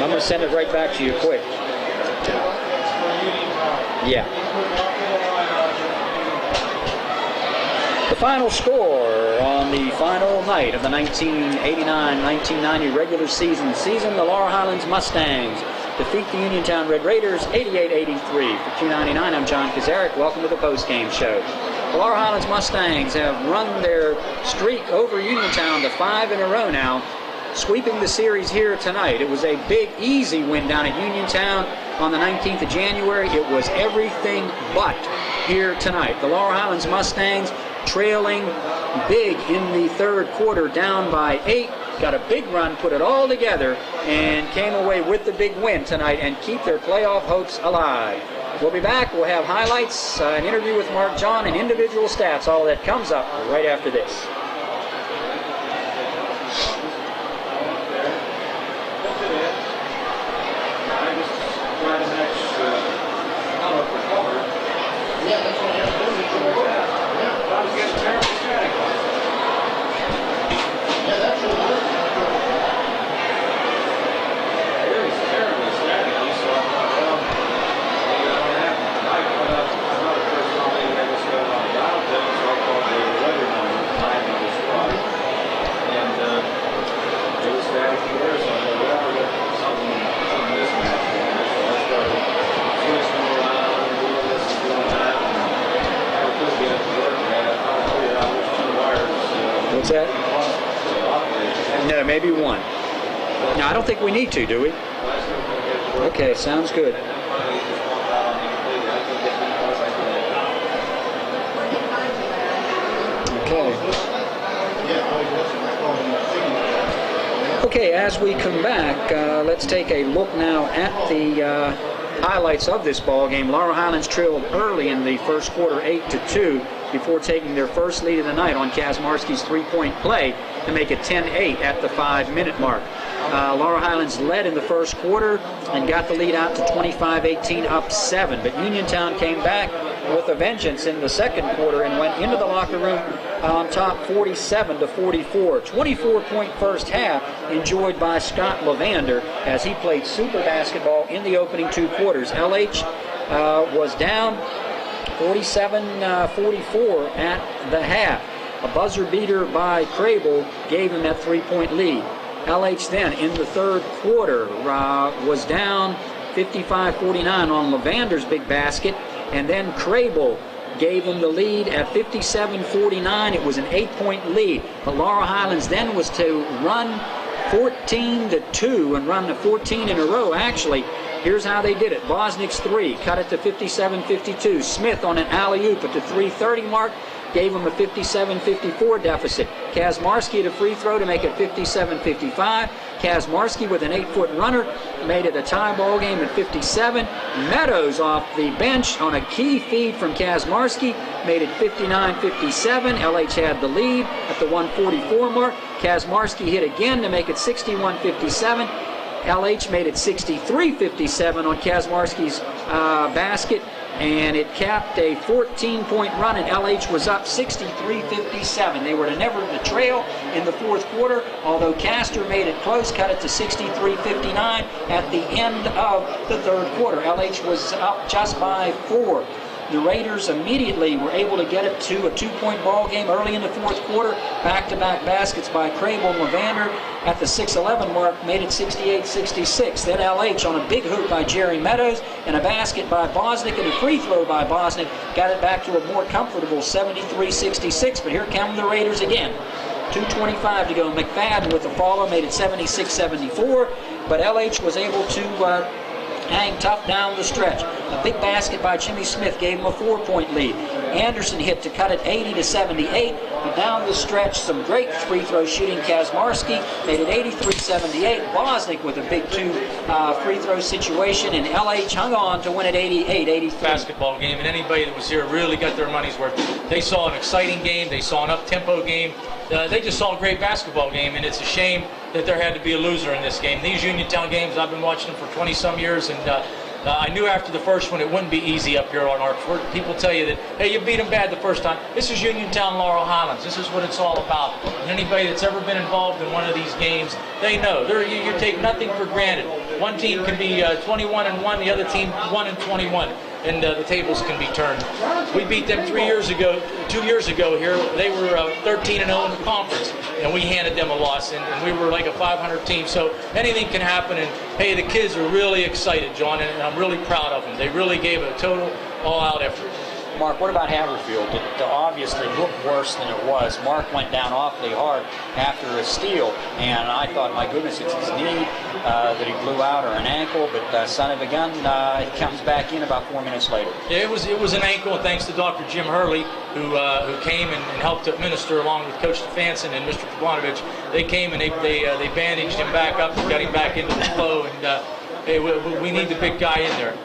I'm going to send it right back to you quick. Yeah. The final score on the final night of the 1989-1990 regular season, the Laurel Highlands Mustangs defeat the Uniontown Red Raiders 88-83. For Q99, I'm John Kazarek. Welcome to the postgame show. The Laurel Highlands Mustangs have run their streak over Uniontown to 5 in a row now, sweeping the series here tonight. It was a big, easy win down at Uniontown on the 19th of January. It was everything but here tonight. The Laurel Highlands Mustangs trailing big in the third quarter, down by 8. Got a big run, put it all together, and came away with the big win tonight and keep their playoff hopes alive. We'll be back. We'll have highlights, an interview with Mark John, and individual stats. All that comes up right after this. What's that? No, maybe one. No, I don't think we need to, do we? Okay, sounds good. Okay, as we come back, let's take a look now at the highlights of this ball game. Laurel Highlands trailed early in the first quarter, 8-2, before taking their first lead of the night on Kazmarski's three-point play to make it 10-8 at the 5-minute mark. Laurel Highlands led in the first quarter and got the lead out to 25-18, up 7. But Uniontown came back with a vengeance in the second quarter and went into the locker room on top 47-44. 24-point first half enjoyed by Scott Levander as he played super basketball in the opening 2 quarters. LH was down 47-44 at the half. A buzzer beater by Crable gave him that 3-point lead. LH then in the third quarter was down 55-49 on Levander's big basket, and then Crable gave them the lead at 57-49. It was an 8-point lead. But Laurel Highlands then was to run 14-2 and run to 14 in a row, actually. Here's how they did it. Bosnick's 3 cut it to 57-52. Smith on an alley-oop at the 3:30 mark gave them a 57-54 deficit. Kazmarski at a free throw to make it 57-55. Kazmarski with an 8-foot runner made it a tie ball game at 57. Meadows off the bench on a key feed from Kazmarski made it 59-57. LH had the lead at the 1:44 mark. Kazmarski hit again to make it 61-57. LH made it 63-57 on Kazmarski's basket, and it capped a 14-point run, and LH was up 63-57. They were never in the trail in the fourth quarter, although Castor made it close, cut it to 63-59 at the end of the third quarter. LH was up just by 4. The Raiders immediately were able to get it to a 2-point ball game early in the fourth quarter. Back-to-back baskets by Crable and Levander at the 6:11 mark made it 68-66. Then LH on a big hoop by Jerry Meadows and a basket by Bosnick and a free throw by Bosnick got it back to a more comfortable 73-66. But here come the Raiders again. 2:25 to go. McFadden with the follow made it 76-74. But LH was able to hang tough down the stretch. A big basket by Jimmy Smith gave him a 4-point lead. Anderson hit to cut it 80-78. But down the stretch, some great free throw shooting. Kazmarski made it 83-78. Bosnick with a big 2 free throw situation, and LH hung on to win it 88-83. Basketball game, and anybody that was here really got their money's worth. They saw an exciting game. They saw an up-tempo game. They just saw a great basketball game, and it's a shame that there had to be a loser in this game. These Uniontown games, I've been watching them for 20-some years, and I knew after the first one it wouldn't be easy up here on Artsford. People tell you that, hey, you beat them bad the first time. This is Uniontown Laurel Highlands. This is what it's all about. And anybody that's ever been involved in one of these games, they know. You take nothing for granted. one team can be 21-1, the other team 1-21, and the tables can be turned. We beat them 2 years ago here. They were 13-0 in the conference, and we handed them a loss, and we were like a 500 team. So anything can happen, and hey, the kids are really excited, John, and I'm really proud of them. They really gave a total all-out effort. Mark, what about Haverfield? It obviously looked worse than it was. Mark went down awfully hard after a steal, and I thought, my goodness, it's his knee that he blew out, or an ankle, but son of a gun, he comes back in about 4 minutes later. Yeah, it was an ankle, and thanks to Dr. Jim Hurley, who came and helped administer along with Coach Stefanson and Mr. Pavanovich. They came and they bandaged him back up and got him back into the flow, and hey, we need the big guy in there.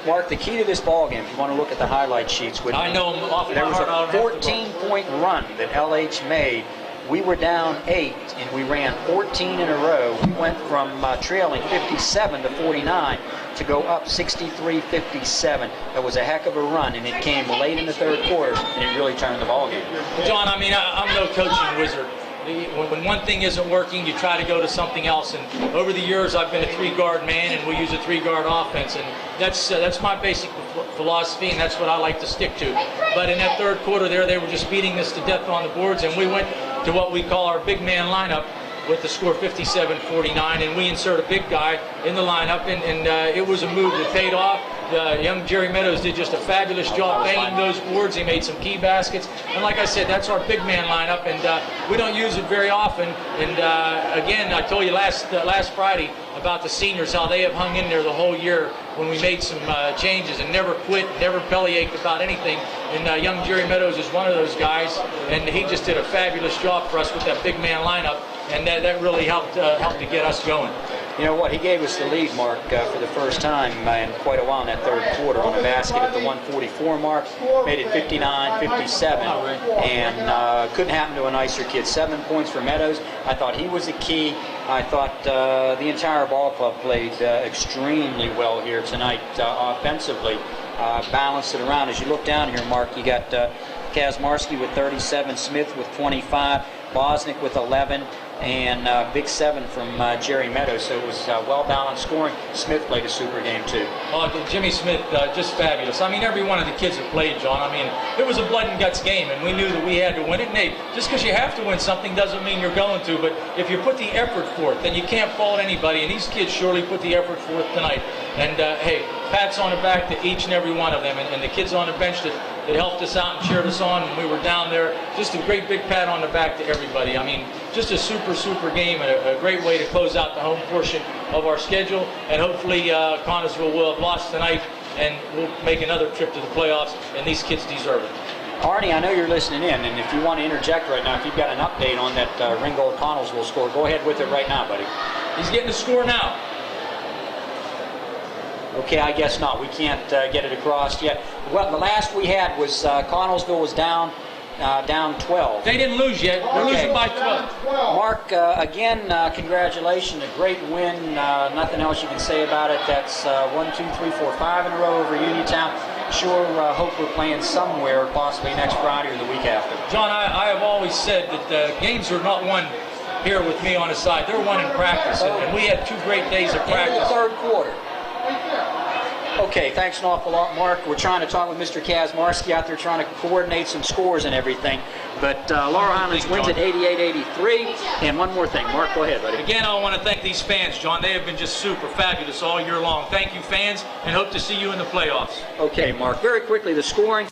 Mark, the key to this ball game, if you want to look at the highlight sheets, I know him off there was a 14-point run that LH made. We were down 8, and we ran 14 in a row. We went from trailing 57 to 49 to go up 63-57. That was a heck of a run, and it came late in the third quarter, and it really turned the ball game. John, I mean, I'm no coaching wizard. When one thing isn't working, you try to go to something else. And over the years, I've been a 3-guard man, and we use a 3-guard offense, and that's my basic philosophy, and that's what I like to stick to. But in that third quarter there, they were just beating us to death on the boards, and we went to what we call our big man lineup with the score 57-49, and we insert a big guy in the lineup, and it was a move that paid off. Young Jerry Meadows did just a fabulous job banging those boards. He made some key baskets, and like I said, that's our big man lineup, and we don't use it very often. And again, I told you last Friday about the seniors, how they have hung in there the whole year when we made some changes and never quit, never bellyached about anything. And young Jerry Meadows is one of those guys, and he just did a fabulous job for us with that big man lineup, and that really helped to get us going. You know what? He gave us the lead, Mark, for the first time in quite a while in that third quarter on a basket at the 144 mark. Made it 59-57, and couldn't happen to a nicer kid. 7 points for Meadows. I thought he was the key. I thought the entire ball club played extremely well here tonight offensively. Balanced it around. As you look down here, Mark, you got Kazmarski with 37, Smith with 25, Bosnick with 11, and big 7 from Jerry Meadows. So it was well-balanced scoring. Smith played a super game, too. Oh, Jimmy Smith, just fabulous. I mean, every one of the kids that played, John, I mean, it was a blood and guts game, and we knew that we had to win it. And hey, just because you have to win something doesn't mean you're going to, but if you put the effort forth, then you can't fault anybody, and these kids surely put the effort forth tonight. And hey, pats on the back to each and every one of them, and the kids on the bench that helped us out and cheered us on when we were down there. Just a great big pat on the back to everybody. I mean, just a super game, and a great way to close out the home portion of our schedule. And hopefully Connersville will have lost tonight, and we'll make another trip to the playoffs, and these kids deserve it. Arnie, I know you're listening in, and if you want to interject right now, if you've got an update on that Ringgold Connellsville score, go ahead with it right now, buddy. He's getting the score now. Okay, I guess not. We can't get it across yet. Well, the last we had was Connellsville was down 12. They didn't lose yet. They're losing by 12. Mark, again, congratulations. A great win. Nothing else you can say about it. That's 1, 2, 3, 4, 5 in a row over Uniontown. Sure, hope we're playing somewhere, possibly next Friday or the week after. John, I have always said that games are not won here with me on the side. They're won in practice, and we had 2 great days of practice. In the third quarter. Okay, thanks an awful lot, Mark. We're trying to talk with Mr. Kazmarski out there, trying to coordinate some scores and everything. But Laurel Highlands wins at 88-83. And one more thing. Mark, go ahead, buddy. Again, I want to thank these fans, John. They have been just super fabulous all year long. Thank you, fans, and hope to see you in the playoffs. Okay, Mark. Very quickly, the scoring.